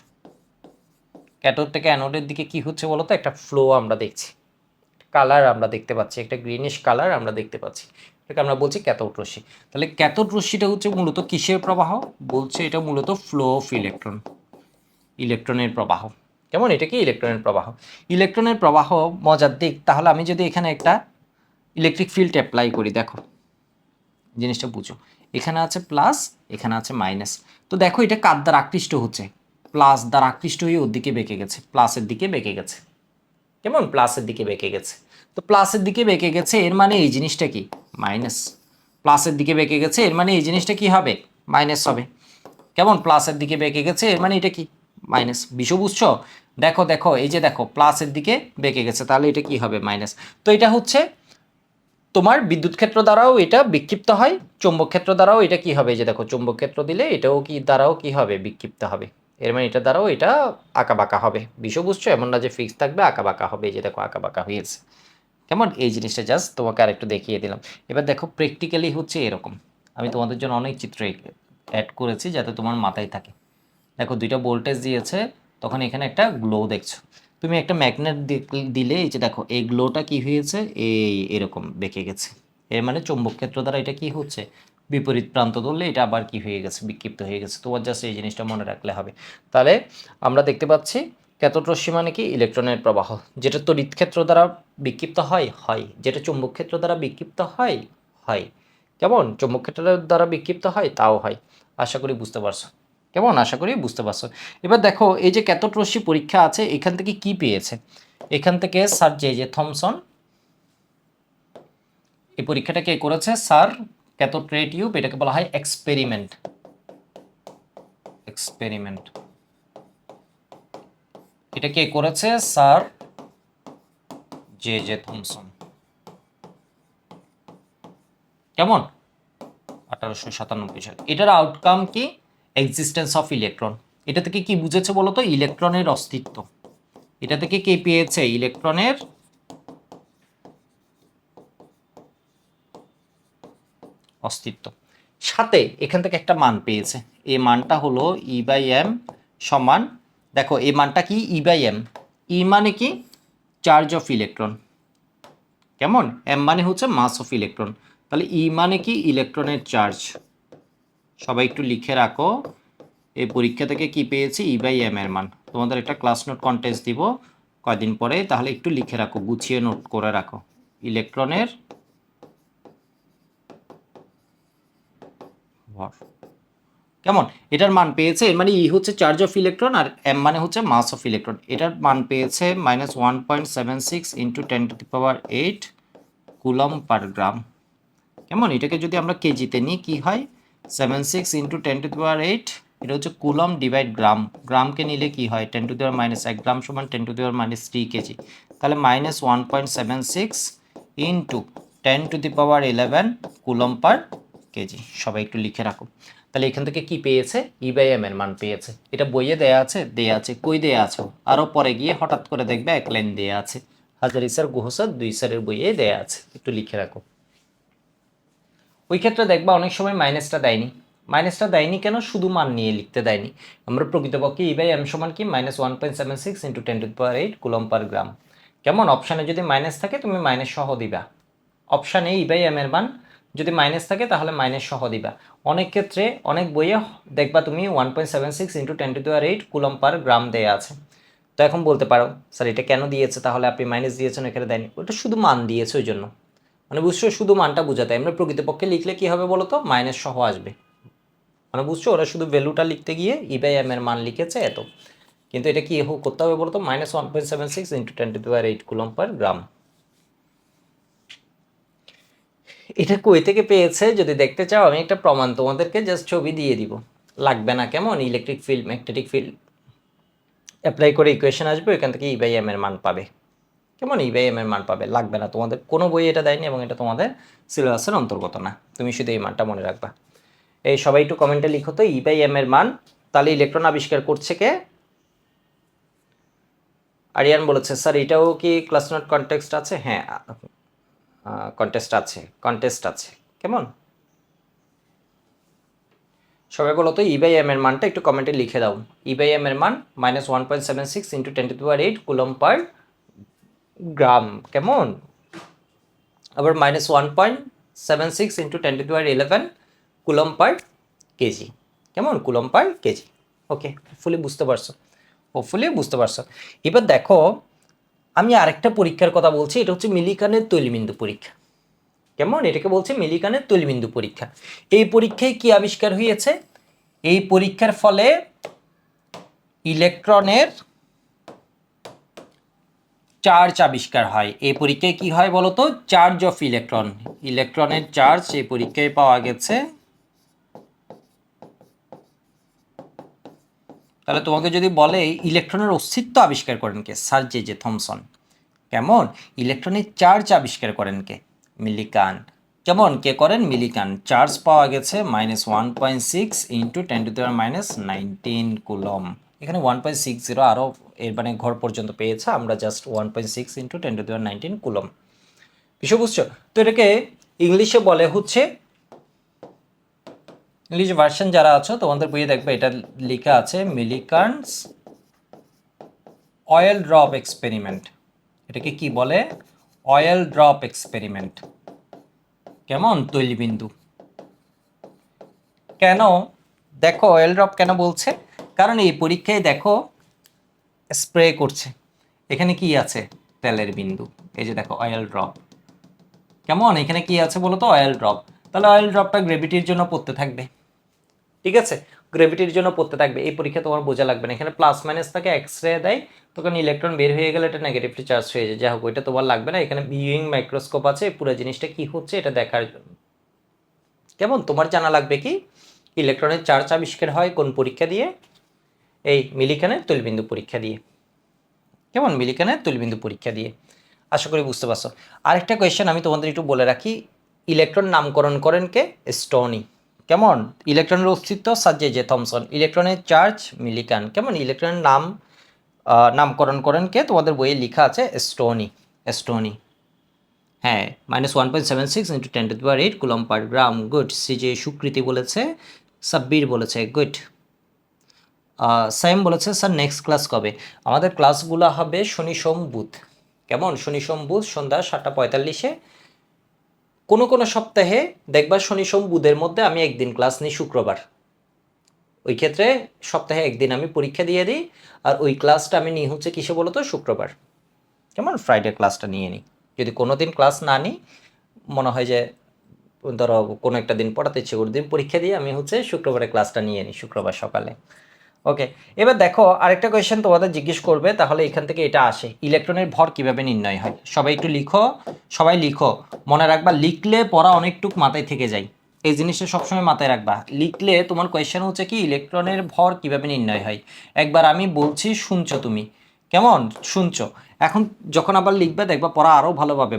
ক্যাথোড থেকে অ্যানোডের দিকে কি হচ্ছে বলো তো, একটা ফ্লো আমরা দেখছি, কালার আমরা দেখতে পাচ্ছি, একটা গ্রিনিশ কালার আমরা দেখতে পাচ্ছি, এটাকে আমরা বলছি ক্যাথোড রশ্মি। তাহলে ক্যাথোড রশ্মিটা হচ্ছে মূলত কিসের প্রবাহ, বলছে এটা মূলত ফ্লো অফ ইলেকট্রন, ইলেকট্রনের প্রবাহ। কেমন, এটা কি ইলেকট্রনের প্রবাহ। ইলেকট্রনের প্রবাহ মজার দিক, তাহলে আমি যদি এখানে একটা ইলেকট্রিক ফিল্ড অ্যাপ্লাই করি, দেখো জিনিসটা বুঝো, এখানে আছে প্লাস, এখানে আছে মাইনাস। তো দেখো এটা কার দ্বারা আকৃষ্ট হচ্ছে, প্লাস দ্বারা আকৃষ্ট হয়ে ওর দিকে বেঁকে গেছে, প্লাসের দিকে বেঁকে গেছে। কেমন, প্লাসের দিকে বেঁকে গেছে। তো প্লাসের দিকে বেঁকে গেছে, এর মানে এই জিনিসটা কি, মাইনাস। প্লাসের দিকে বেঁকে গেছে, এর মানে এই জিনিসটা কি হবে, মাইনাস হবে। কেমন, প্লাসের দিকে বেঁকে গেছে, এর মানে এটা কি, মাইনাস। বিষয় বুঝছো, দেখো দেখো এই যে দেখো প্লাসের দিকে বেঁকে গেছে, তাহলে এটা কি হবে, মাইনাস। তো এটা হচ্ছে তোমার বিদ্যুৎ ক্ষেত্র দ্বারাও এটা বিক্ষিপ্ত হয়, চৌম্বক ক্ষেত্র দ্বারাও এটা কি হবে, এই যে দেখো চৌম্বক ক্ষেত্র দিলে এটাও কি দ্বারাও কি হবে, বিক্ষিপ্ত হবে। এর মানে এটা দ্বারাও এটা আঁকা বাঁকা হবে। বিষয় বুঝছো, এমন না যে ফিক্স থাকবে, আঁকা বাঁকা হবে, এই যে দেখো আঁকা বাঁকা হয়েছে। কেমন, এই জিনিসটা জাস্ট তোমাকে আরেকটু দেখিয়ে দিলাম। এবার দেখো প্র্যাকটিক্যালি হচ্ছে এরকম, আমি তোমাদের জন্য অনেক চিত্র অ্যাড করেছি যাতে তোমার মাথায় থাকে। দেখো দুইটা ভোল্টেজ দিয়েছে, তখন এখানে একটা গ্লো দেখছো, তুমি একটা ম্যাগনেট দিলে এই যে দেখো এই গ্লোটা কি হয়েছে, এই এরকম বেঁকে গেছে। এর মানে চৌম্বক ক্ষেত্র দ্বারা এটা কি হচ্ছে, বিপরীত প্রান্ত ধরলে এটা আবার কি হয়ে গেছে, বিক্ষিপ্ত হয়ে গেছে। তোমার জাস্ট এই জিনিসটা মনে রাখলে হবে। তাহলে আমরা দেখতে পাচ্ছি ক্যাথোড রশ্মি মানে কি, ইলেকট্রনের প্রবাহ, যেটা তড়িৎ ক্ষেত্র দ্বারা বিক্ষিপ্ত হয়, হয়, যেটা চৌম্বক ক্ষেত্র দ্বারা বিক্ষিপ্ত হয়, হয়। কেমন, চৌম্বক ক্ষেত্রের দ্বারা বিক্ষিপ্ত হয়, তাও হয়। আশা করি বুঝতে পারছো। কেমন, আশা করি বুঝতে পারছো। এবার দেখো এই যে ক্যাথোড রশ্মি পরীক্ষা আছে, এখান থেকে কি পেয়েছে, এখান থেকে স্যার যে থমসন এই পরীক্ষাটা কে করেছে, স্যার ক্যাথোড রে টিউব, এটাকে বলা হয় এক্সপেরিমেন্ট, এক্সপেরিমেন্ট। এটা কে করেছে, স্যার যে থমসন। কেমন, 1897 সালে। এটার আউটকাম কি, এক্সিস্টেন্স অফ ইলেকট্রন। এটা থেকে কি বুঝেছে বলো তো, ইলেকট্রনের অস্তিত্ব। এটা থেকে কে পেয়েছে, ইলেকট্রনের অস্তিত্ব। সাথে এখান থেকে একটা মান পেয়েছে, এই মানটা হলো E/m সমান, দেখো এই মানটা কি, E/m। ই মানে কি, চার্জ অফ ইলেকট্রন। কেমন, এম মানে হচ্ছে মাস অফ ইলেকট্রন। তাহলে ই মানে কি, ইলেকট্রনের চার্জ। সবাই একটু লিখে রাখো, এই পরীক্ষা থেকে কি পেয়েছি, E/m এর মান। তোমাদের একটা ক্লাস নোট কন্টেস্ট দিব কয়দিন পরে, তাহলে একটু লিখে রাখো, গুছিয়ে নোট করে রাখো। ইলেকট্রনের ভর। কেমন, এটার মান পেয়েছে, এর মানে ই হচ্ছে চার্জ অফ ইলেকট্রন, আর এম মানে হচ্ছে মাস অফ ইলেকট্রন। এটার মান পেয়েছে -1.76 × 10⁸ কুলম পার গ্রাম। কেমন, এটাকে যদি আমরা কেজিতে নিই কি হয়, 76 × 10⁸, এটা হচ্ছে কুলম ডিভাইড গ্রাম। গ্রামকে নিলে কি হয়, 10⁻⁻1 গ্রাম সমান 10⁻³ কেজি। তাহলে -1.76 × 10⁻11 কুলম পার কেজি। সবাই একটু লিখে রাখো। তাহলে এখান থেকে কি পেয়েছে, E/m এর মান পেয়েছে। এটা বইয়ে দেয়া আছে, দেয়া আছে, কই দেয়া আছে, আরও পরে গিয়ে হঠাৎ করে দেখবে এক লাইন দেয়া আছে, হাজারি স্যার, গুহ স্যার, 2 স্যারের বইয়ে দেয়া আছে, একটু লিখে রাখো। ওই ক্ষেত্রে দেখবা অনেক সময় মাইনাসটা দেয়নি। মাইনাসটা দেয়নি কেন, শুধু মান নিয়ে লিখতে দেয়নি। আমরা প্রকৃতপক্ষে E/m সমান কি, -1.76 × 10⁸ কুলম পার গ্রাম। কেমন, অপশানে যদি মাইনাস থাকে তুমি মাইনাস সহ দিবা। অপশানে E/m এর মান যদি মাইনাস থাকে তাহলে মাইনাস সহ দিবা। অনেক ক্ষেত্রে অনেক বইয়ে দেখবা তুমি 1.76 × 10⁸ কুলম পার গ্রাম দেয়া আছে। তো এখন বলতে পারো স্যার এটা কেন দিয়েছে, তাহলে আপনি মাইনাস দিয়েছেন, এখানে দেয়নি। ওটা শুধু মান দিয়েছে ওই জন্য, মানে বুঝছো, শুধু মানটা বোঝাতে। আমরা প্রকৃতপক্ষে লিখলে কি হবে বলো তো, মাইনাস সহ আসবে। মানে বুঝছো, ওরা শুধু ভ্যালুটা লিখতে গিয়ে E/m এর মান লিখেছে এত, কিন্তু এটা কি করতে হবে বলো তো, -1.76 × 10⁸ কুলম পার গ্রাম। এটা কই থেকে পেয়েছে যদি দেখতে চাও, আমি একটা প্রমাণ তোমাদেরকে জাস্ট ছবি দিয়ে দিব, লাগবে না। কেমন, electric field, magnetic field apply করে ইকুয়েশন আসবে, এখান থেকে E/m এর মান পাবে। কেমন, E/m এর মান পাবে, লাগবে না, তোমাদের কোনো বই এটা দেয়নি এবং এটা তোমাদের সিলেবাসের অন্তর্গত না, তুমি শুধু এই মানটা মনে রাখবা। এই সবাই একটু কমেন্টে লিখো তো E/m এর মান। তাহলে ইলেকট্রন আবিষ্কার করছে কে, আরিয়ান বলেছে স্যার এটাও কি ক্লাস নোট কন্টেক্সট আছে? হ্যাঁ, কন্টেস্ট আছে। কেমন? সবাই বলো তো E/m এর মানটা একটু কমেন্টে লিখে দাও। E/m এর মান -1.76 × 10⁸ কুলম্ব পার গ্রাম। কেমন? আবার -1.76 × 10⁻11 কুলম্ব পার কেজি। কেমন? কুলম্ব পার কেজি। ওকে, হোপফুলি বুঝতে পারছো। এবার দেখো, আমি আরেকটা পরীক্ষার কথা বলছি, এটা হচ্ছে মিলিকানের তৈলবিন্দু পরীক্ষা। কেমন? এটাকে বলছে মিলিকানের তৈলবিন্দু পরীক্ষা। এই পরীক্ষায় কি আবিষ্কার হয়েছে? এই পরীক্ষার ফলে ইলেকট্রনের চার্জ আবিষ্কার হয়। এই পরীক্ষায় কি হয় বলতো? চার্জ অফ ইলেকট্রনের চার্জ এই পরীক্ষায় পাওয়া গেছে। তাহলে তোমাকে যদি বলে ইলেকট্রনের অস্তিত্ব আবিষ্কার করেন কে? Sir J Thomson. কেমন? ইলেকট্রনের চার্জ আবিষ্কার করেন কে? মিলিকান। কেমন? কে করেন? মিলিকান। চার্জ পাওয়া গেছে -1.6 × 10⁻19 কুলম। এখানে 1.60 আরও এর মানে ঘর পর্যন্ত পেয়েছে, আমরা জাস্ট 1.6 × 10⁻19 কুলম। বিষয় বুঝছো? তো এটাকে ইংলিশে বলে হচ্ছে, ইংলিশ ভার্সন যারা আছো তোমাদের বইয়ে দেখবে এটা লেখা আছে মিলিকানস অয়েল ড্রপ এক্সপেরিমেন্ট। এটাকে কি বলে? Oil drop experiment. কেমন? তৈলবিন্দু। কেন দেখো অয়েল ড্রপ কেন বলছে? কারণ এই পরীক্ষায় দেখো স্প্রে করছে, এখানে কি আছে? তেলের বিন্দু। এই যে দেখো অয়েল ড্রপ। কেমন? এখানে কি আছে বলো তো? Oil drop. তাহলে অয়েল ড্রপটা গ্রেভিটির জন্য পড়তে থাকবে। ঠিক আছে, গ্রেভিটির জন্য পড়তে থাকবে। এই পরীক্ষা তোমার বোঝা লাগবে না। এখানে প্লাস মাইনাস থাকে, এক্সরে দেয়, তখন ইলেকট্রন বের হয়ে গেলে এটা নেগেটিভলি চার্জ হয়ে যায়। যাই হোক, ওইটা তোমার লাগবে না। এখানে ভিউইং মাইক্রোস্কোপ আছে পুরো জিনিসটা কি হচ্ছে এটা দেখার জন্য। কেমন? তোমার জানা লাগবে কি ইলেকট্রনের চার্জ আবিষ্কার হয় কোন পরীক্ষা দিয়ে? এই মিলিকানের তৈলবিন্দু পরীক্ষা দিয়ে। কেমন? মিলিকানের তৈলবিন্দু পরীক্ষা দিয়ে। আশা করি বুঝতে পারছো। আরেকটা কোয়েশ্চেন আমি তোমাদের একটু বলে রাখি, ইলেকট্রন নামকরণ করেন কে? স্টোনি। কেমন? ইলেকট্রনের অস্তিত্ব স্যার জে থমসন। ইলেকট্রনের চার্জ মিলিকান। কেমন? ইলেকট্রনের নামকরণ করেন কে? তোমাদের বইয়ে লেখা আছে স্টোনি। হ্যাঁ, -1.76 × 10⁸ কুলম্ব পার গ্রাম। গুড। সিজে সুকৃতি বলেছে, সাব্বির বলেছে গুড। সাইম বলেছে স্যার নেক্সট ক্লাস কবে? আমাদের ক্লাসগুলো হবে শনি সোম বুধ। কেমন? শনি সোম বুধ সন্ধ্যা 7:45-এ। কোনো কোনো সপ্তাহে দেখবা শনি সোম বুধের মধ্যে আমি একদিন ক্লাস নিই, শুক্রবার। ওই ক্ষেত্রে সপ্তাহে একদিন আমি পরীক্ষা দিয়ে দিই, আর ওই ক্লাসটা আমি নিই হচ্ছে কিসে বলো তো? শুক্রবার। কেমন? ফ্রাইডে ক্লাসটা নিয়ে নিই। যদি কোনো দিন ক্লাস না নিই, মনে হয় যে ধরো কোনো একটা দিন পড়াতে ইচ্ছে করে, দিন পরীক্ষা দিয়ে আমি হচ্ছে শুক্রবারে ক্লাসটা নিয়ে নিই, শুক্রবার সকালে। ওকে, এবার দেখো আরেকটা কোয়েশ্চেন তোমাদের জিজ্ঞেস করবে, তাহলে এখান থেকে এটা আসে, ইলেকট্রনের ভর কিভাবে নির্ণয় হয়? সবাই একটু লিখো, সবাই লিখো। মনে রাখবা, লিখলে পড়া অনেকটুক মাথায় থেকে যায়। এই জিনিসটা সবসময় মাথায় রাখবা। লিখলে তোমার কোয়েশ্চেন হচ্ছে কি ইলেকট্রনের ভর কিভাবে নির্ণয় হয়। একবার আমি বলছি, শুনছো তুমি? কেমন? শুনছো? এখন যখন আবার লিখবে দেখবা পড়া আরও ভালোভাবে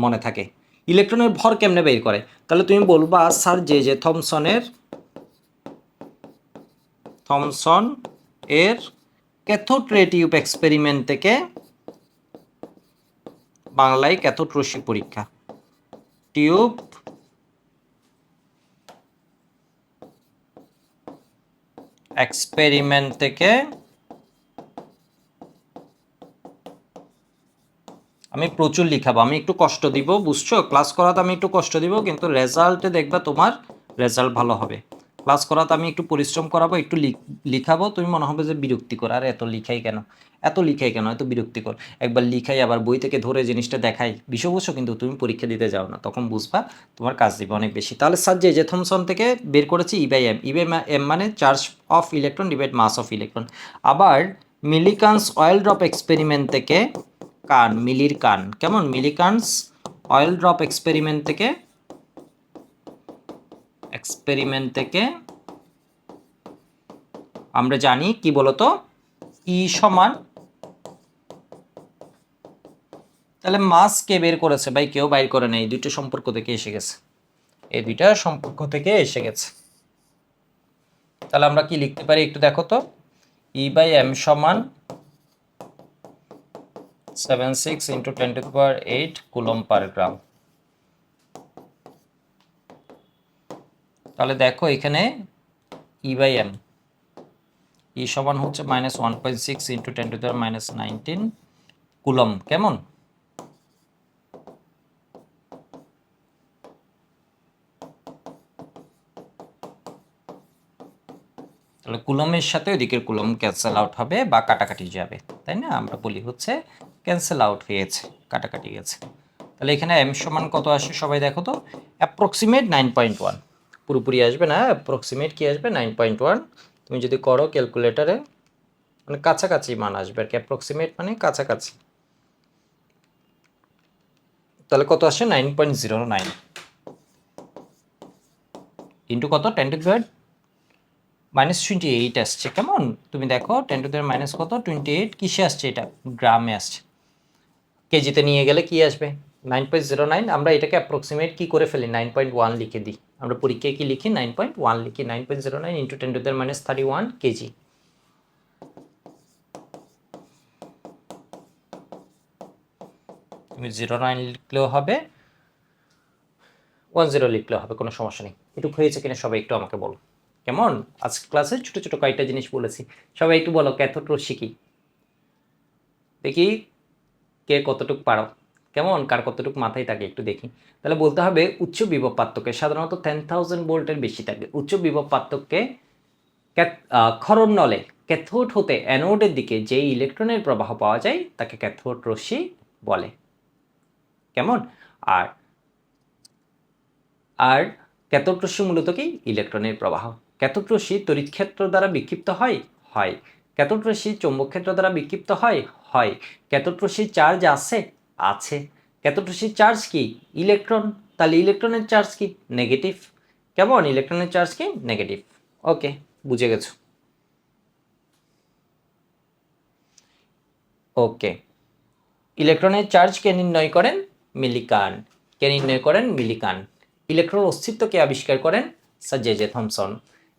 মনে থাকে। ইলেকট্রনের ভর কেমনে বের করে? তাহলে তুমি বলবা স্যার জে থমসন এর ক্যাথোড রে টিউব এক্সপেরিমেন্ট থেকে, বাংলায় ক্যাথোড রশ্মি পরীক্ষা, টিউব এক্সপেরিমেন্ট থেকে আমি প্রচুর লিখাবো, আমি একটু কষ্ট দিব, বুঝছো? ক্লাস করাতে আমি একটু কষ্ট দিব, কিন্তু রেজাল্টে দেখবা তোমার রেজাল্ট ভালো হবে। ক্লাস করাতে আমি একটু পরিশ্রম করাবো, একটু লিখাবো, তুমি মনে হবে যে বিরক্তিকর, আর এত লিখাই কেন, এত বিরক্তিকর। একবার লিখাই আবার বই থেকে ধরে জিনিসটা দেখাই, বিষয় বুঝছো? কিন্তু তুমি পরীক্ষা দিতে যাও না, তখন বুঝবা তোমার কাজ দিবে অনেক বেশি। তাহলে স্যার জে থমসন থেকে বের করেছি E/m। E/m মানে charge of electron divide mass of electron. আবার মিলিকানস অয়েল ড্রপ এক্সপেরিমেন্ট থেকে মিলির কান। কেমন? মিলিকানস অয়েল ড্রপ এক্সপেরিমেন্ট থেকে আমরা জানি কি বলতো? ই সমান, তাহলে মাস কে বের করেছে ভাই? কেউ বাইর করে নাই, এই দুইটা সম্পর্ক থেকে এসে গেছে, তাহলে আমরা কি লিখতে পারি একটু দেখো তো? E/m সমান 76 × 10⁸ কুলম পার গ্রাম। তাহলে দেখো এখানে E/m, ই সমান হচ্ছে -1.6 × 10⁻⁻19 কুলম। কেমন? তাহলে কুলমের সাথে ওইদিকের কুলম ক্যান্সেল আউট হবে বা কাটাকাটি যাবে, তাই না? আমরা বলি হচ্ছে ক্যান্সেল আউট হয়েছে, কাটাকাটি গেছে। তাহলে এখানে m সমান কত আসে সবাই দেখো তো, অ্যাপ্রক্সিমেট 9.1, পুরোপুরি আসবে না, অ্যাপ্রক্সিমেট কি আসবে 9.1। তুমি যদি করো ক্যালকুলেটারে, মানে কাছাকাছি মান আসবে আর কি, অ্যাপ্রক্সিমেট মানে কাছাকাছি। তাহলে কত আসে 9.09 ইন্টু কত 10⁻⁻28 আসছে। কেমন? তুমি দেখো 10⁻⁻ কত 28 কিসে আসছে, এটা গ্রামে আসছে। কেজিতে নিয়ে গেলে কি আসবে 9.09। আমরা এটাকে অ্যাপ্রক্সিমেট কি করে ফেলি 9.1 লিখে দিই। আমরা পরীক্ষায় কি লিখি 9.1 লিখি, 9.09 ইন্টু 10⁻31 কেজি। তুমি 09 লিখলেও হবে, 10 লিখলেও হবে, কোনো সমস্যা নেই। এটুকু হয়েছে কিনা সবাই একটু আমাকে বলো। কেমন? আজকে ক্লাসে ছোট ছোট কয়েকটা জিনিস বলেছি, সবাই একটু বলো ক্যাথোড রশ্মি কি, দেখি কে কতটুকু পারো। কেমন? কার কতটুকু মাথায় থাকে একটু দেখি। তাহলে বলতে হবে উচ্চ বিভব পার্থক্যে সাধারণত 10,000 ভোল্টের বেশি থাকে। উচ্চ বিভব পার্থক্যে ক্ষরণ নলে ক্যাথোড হতে অ্যানোডের দিকে যে ইলেকট্রনের প্রবাহ পাওয়া যায় তাকে ক্যাথোড রশ্মি বলে। কেমন? আর আর ক্যাথোড রশ্মি মূলত কি ইলেকট্রনের প্রবাহ। ক্যাথোড রশ্মি তড়িৎ ক্ষেত্র দ্বারা বিক্ষিপ্ত হয় হয়। ক্যাথোড রশ্মি চৌম্বক ক্ষেত্র দ্বারা বিক্ষিপ্ত হয় হয়। ক্যাথোড রশ্মির চার্জ আছে আছে। ক্যাথোড রশ্মির চার্জ কি ইলেকট্রন, তাহলে ইলেকট্রনের চার্জ কি নেগেটিভ। কেমন? ইলেকট্রনের চার্জ কি নেগেটিভ। ওকে, বুঝে গেছো? ওকে, ইলেকট্রনের চার্জ কে নির্ণয় করেন মিলিকান। কে নির্ণয় করেন মিলিকান। ইলেকট্রন অস্তিত্ব কে আবিষ্কার করেন স্যার জে থমসন।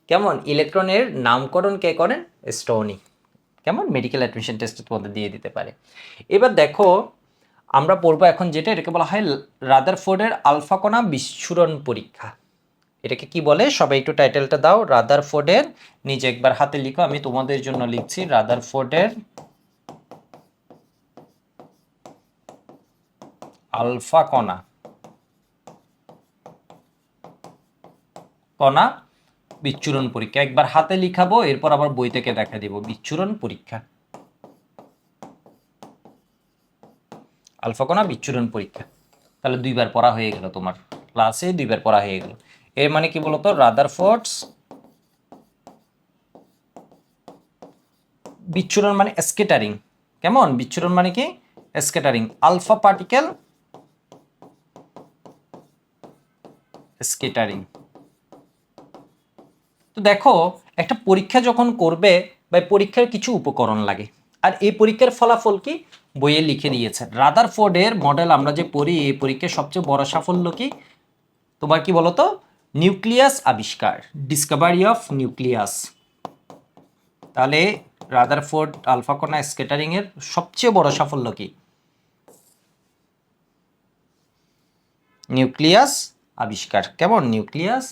কেমন? ইলেকট্রনের নামকরণ কে করেন স্টোনি। কেমন? মেডিকেল অ্যাডমিশন টেস্টের মধ্যে দিয়ে দিতে পারে। এবার দেখো আমরা পড়বো এখন যেটা, এটাকে বলা হয় রাদারফোর্ডের আলফা কণা বিস্ফোরণ পরীক্ষা। এটাকে কি বলে সবাই একটু টাইটেলটা দাও। রাদারফোর্ডের, নিজে একবার হাতে লিখো, আমি তোমাদের জন্য লিখছি, রাদারফোর্ডের আলফা কণা কণা বিচ্ছুরণ পরীক্ষা। একবার হাতে লিখাবো, এরপর আবার বই থেকে দেখা দিব। বিচ্ছুরণ পরীক্ষা, আলফা কণা বিচ্ছুরণ পরীক্ষা। তাহলে দুইবার পড়া হয়ে গেল, তোমার ক্লাসে দুইবার পড়া হয়ে গেল। এর মানে কি বলতো, রাদারফোর্ডস বিচ্ছুরণ মানে স্কেটারিং। কেমন? বিচ্ছুরণ মানে কি স্কেটারিং। Alpha particle scattering. তো দেখো একটা পরীক্ষা যখন করবে বা পরীক্ষার কিছু উপকরণ লাগে, আর এই পরীক্ষার ফলাফল কি বইয়ে লিখে দিয়েছে। রাদারফোর্ডের মডেল আমরা যে পড়ি, এই পরীক্ষার সবচেয়ে বড় সাফল্য কি তোমার কি বলতো, নিউক্লিয়াস আবিষ্কার, ডিসকভারি অফ নিউক্লিয়াস। তাহলে রাদারফোর্ড আলফা কণা স্ক্যাটারিং এর সবচেয়ে বড় সাফল্য কি নিউক্লিয়াস আবিষ্কার। কেমন? নিউক্লিয়াস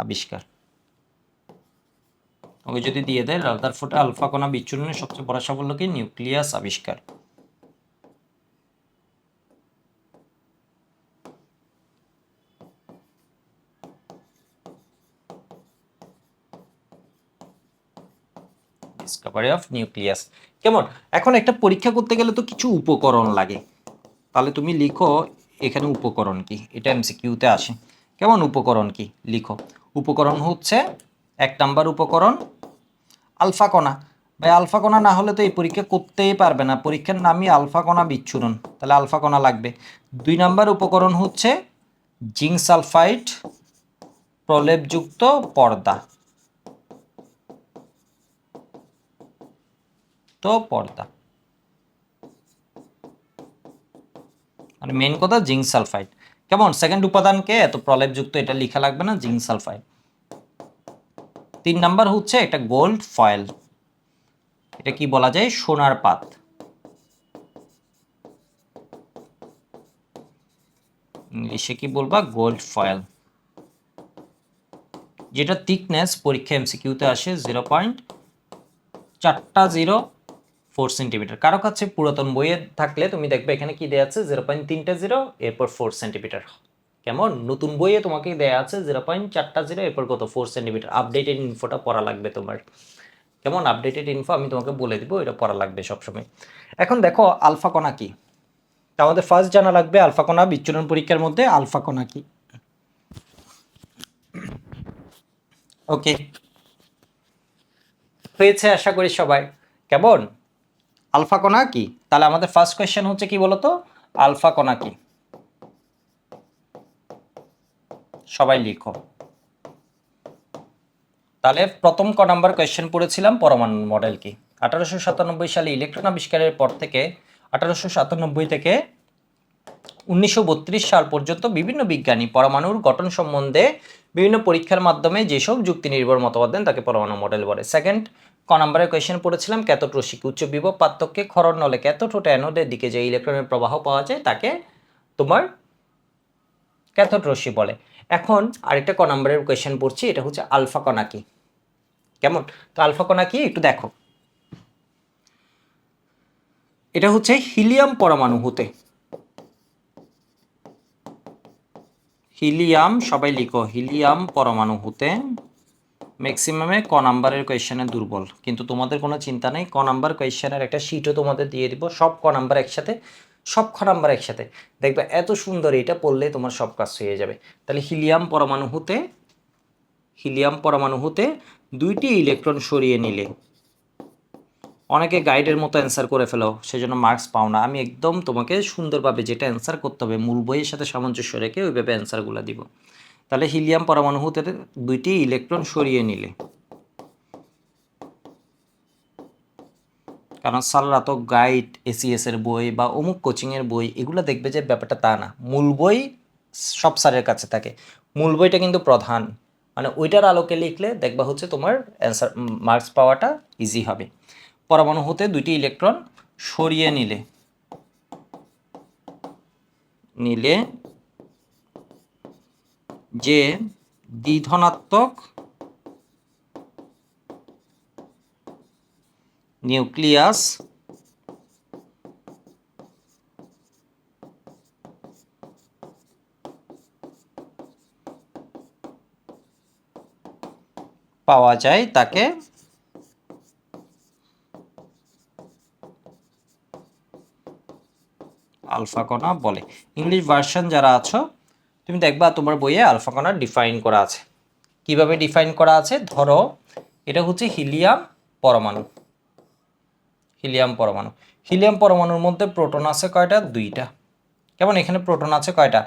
আবিষ্কার। ওকে যদি দিয়ে দেয় রাদারফোর্ড আলফা কণা বিচ্ছুরণের সবচেয়ে বড় সাফল্য কি নিউক্লিয়াস আবিষ্কার। Discovery of nucleus. কেমন? এখন একটা পরীক্ষা করতে গেলে তো কিছু উপকরণ লাগে, তাহলে তুমি লিখো এখানে উপকরণ কি, এটা এমসিকিউতে আসে। কেমন? উপকরণ কি লিখো। উপকরণ হচ্ছে 1 নাম্বার উপকরণ আলফা কণা। ভাই আলফা কণা না হলে তো এই পরীক্ষা করতেই পারবে না, পরীক্ষার নামই আলফা কণা বিচ্ছুরণ, তাহলে আলফা কণা লাগবে। 2 নাম্বার উপকরণ হচ্ছে জিঙ্ক সালফাইড প্রলেপযুক্ত পর্দা, তো পর্দা মানে মেন কথা জিঙ্ক সালফাইড। কেমন? সেকেন্ড উপাদানকে এত প্রলেপযুক্ত এটা লেখা লাগবে না, জিঙ্ক সালফাইড। 3 নাম্বার হচ্ছে একটা গোল্ড ফয়েল, এটা কি বলা যায় সোনার পাত। ইংলিশে কি বলবা, গোল্ড ফয়েল, যেটা থিকনেস পরীক্ষা এমসিকিউতে আসে 0.404 সেন্টিমিটার। কারো কাছে পুরাতন বইয়ে থাকলে তুমি দেখবে এখানে কি দেয়া আছে 0.30 এরপর 4 সেন্টিমিটার। কেমন, নতুন বইয়ে তোমাকে দেয়া আছে 0.40 এরপর কত 4 সেন্টিমিটার। আপডেটেড ইনফোটা পড়া লাগবে তোমার। কেমন, আপডেটেড ইনফো আমি তোমাকে বলে দিব, এটা পড়া লাগবে সবসময়। এখন দেখো আলফা কণা কি, তা আমাদের ফার্স্ট জানা লাগবে আলফা কণা বিচ্ছুরণ পরীক্ষার মধ্যে আলফা কণা কি। ওকে, হয়েছে আশা করি সবাই। কেমন, আলফা কণা কি, তাহলে আমাদের ফার্স্ট কোয়েশ্চেন হচ্ছে কি বলতো, আলফা কণা কি, সবাই লিখো। তাহলে প্রথম ক নাম্বার কোয়েশ্চেন পড়েছিলাম পরমাণু মডেল কি। 1897 সালে ইলেকট্রন আবিষ্কারের পর থেকে 1897 থেকে 1932 সাল পর্যন্ত বিভিন্ন বিজ্ঞানী পরমাণুর গঠন সম্বন্ধে বিভিন্ন পরীক্ষার মাধ্যমে যেসব যুক্তি নির্ভর মতবাদ দেন তাকে পরমাণু মডেল বলে। সেকেন্ড ক নম্বরের কোয়েশ্চেন পড়েছিলাম ক্যাথোড রশ্মি, উচ্চ বিভব পার্থক্যে ক্ষরণ নলে ক্যাথোড ও অ্যানোডের দিকে যে ইলেকট্রনের প্রবাহ পাওয়া যায় তাকে তোমার ক্যাথোড রশ্মি বলে। এখন আরেকটা ক নম্বরের কোয়েশ্চেন পড়ছি, এটা হচ্ছে আলফা কণা কি। কেমন, তো আলফা কণা কি একটু দেখো, এটা হচ্ছে হিলিয়াম পরমাণু হতে, হিলিয়াম সবাই লিখো, হিলিয়াম পরমাণু হতে ম্যাক্সিমামে ক নাম্বারের কোয়েশ্চেনে দুর্বল, কিন্তু তোমাদের কোনো চিন্তা নেই, ক নাম্বার কোয়েশ্চেনের একটা শিটও তোমাদের দিয়ে দিব, সব ক নাম্বার একসাথে, সব খ নাম্বার একসাথে, দেখবে এত সুন্দর, এটা পড়লে তোমার সব কাজ হয়ে যাবে। তাহলে হিলিয়াম পরমাণু হতে, হিলিয়াম পরমাণু হতে দুইটি ইলেকট্রন সরিয়ে নিলে, অনেকে গাইডের মতো অ্যান্সার করে ফেলো সেজন্য মার্কস পাও না, আমি একদম তোমাকে সুন্দরভাবে যেটা অ্যান্সার করতে হবে মূল বইয়ের সাথে সামঞ্জস্য রেখে ওইভাবে অ্যান্সারগুলো দিব। তাহলে হিলিয়াম পরমাণু হতে দুইটি ইলেকট্রন সরিয়ে নিলে, কারণ স্যাররা তো গাইড এসিএস এর বই বা অমুক কোচিংয়ের বই এগুলো দেখবে যে ব্যাপারটা তা না, মূল বই সব স্যারের কাছে থাকে, মূল বইটা কিন্তু প্রধান, মানে ওইটার আলোকে লিখলে দেখবা হচ্ছে তোমার অ্যান্সার মার্কস পাওয়াটা ইজি হবে। পরমাণু হতে দুইটি ইলেকট্রন সরিয়ে নিলে, নিলে যে দ্বিধনাত্মক নিউক্লিয়াস পাওয়া যায় তাকে আলফা কণা বলে। ইংলিশ ভার্সন যারা আছো তুমি দেখবা তোমার বইয়ে আলফা কণা ডিফাইন করা আছে। কিভাবে ডিফাইন করা আছে, ধরো এটা হচ্ছে হিলিয়াম পরমাণু, হিলিয়াম পরমাণু, হিলিয়াম পরমাণুর মধ্যে প্রোটন আছে কয়টা, দুইটা। কেমন, এখানে প্রোটন আছে কয়টা,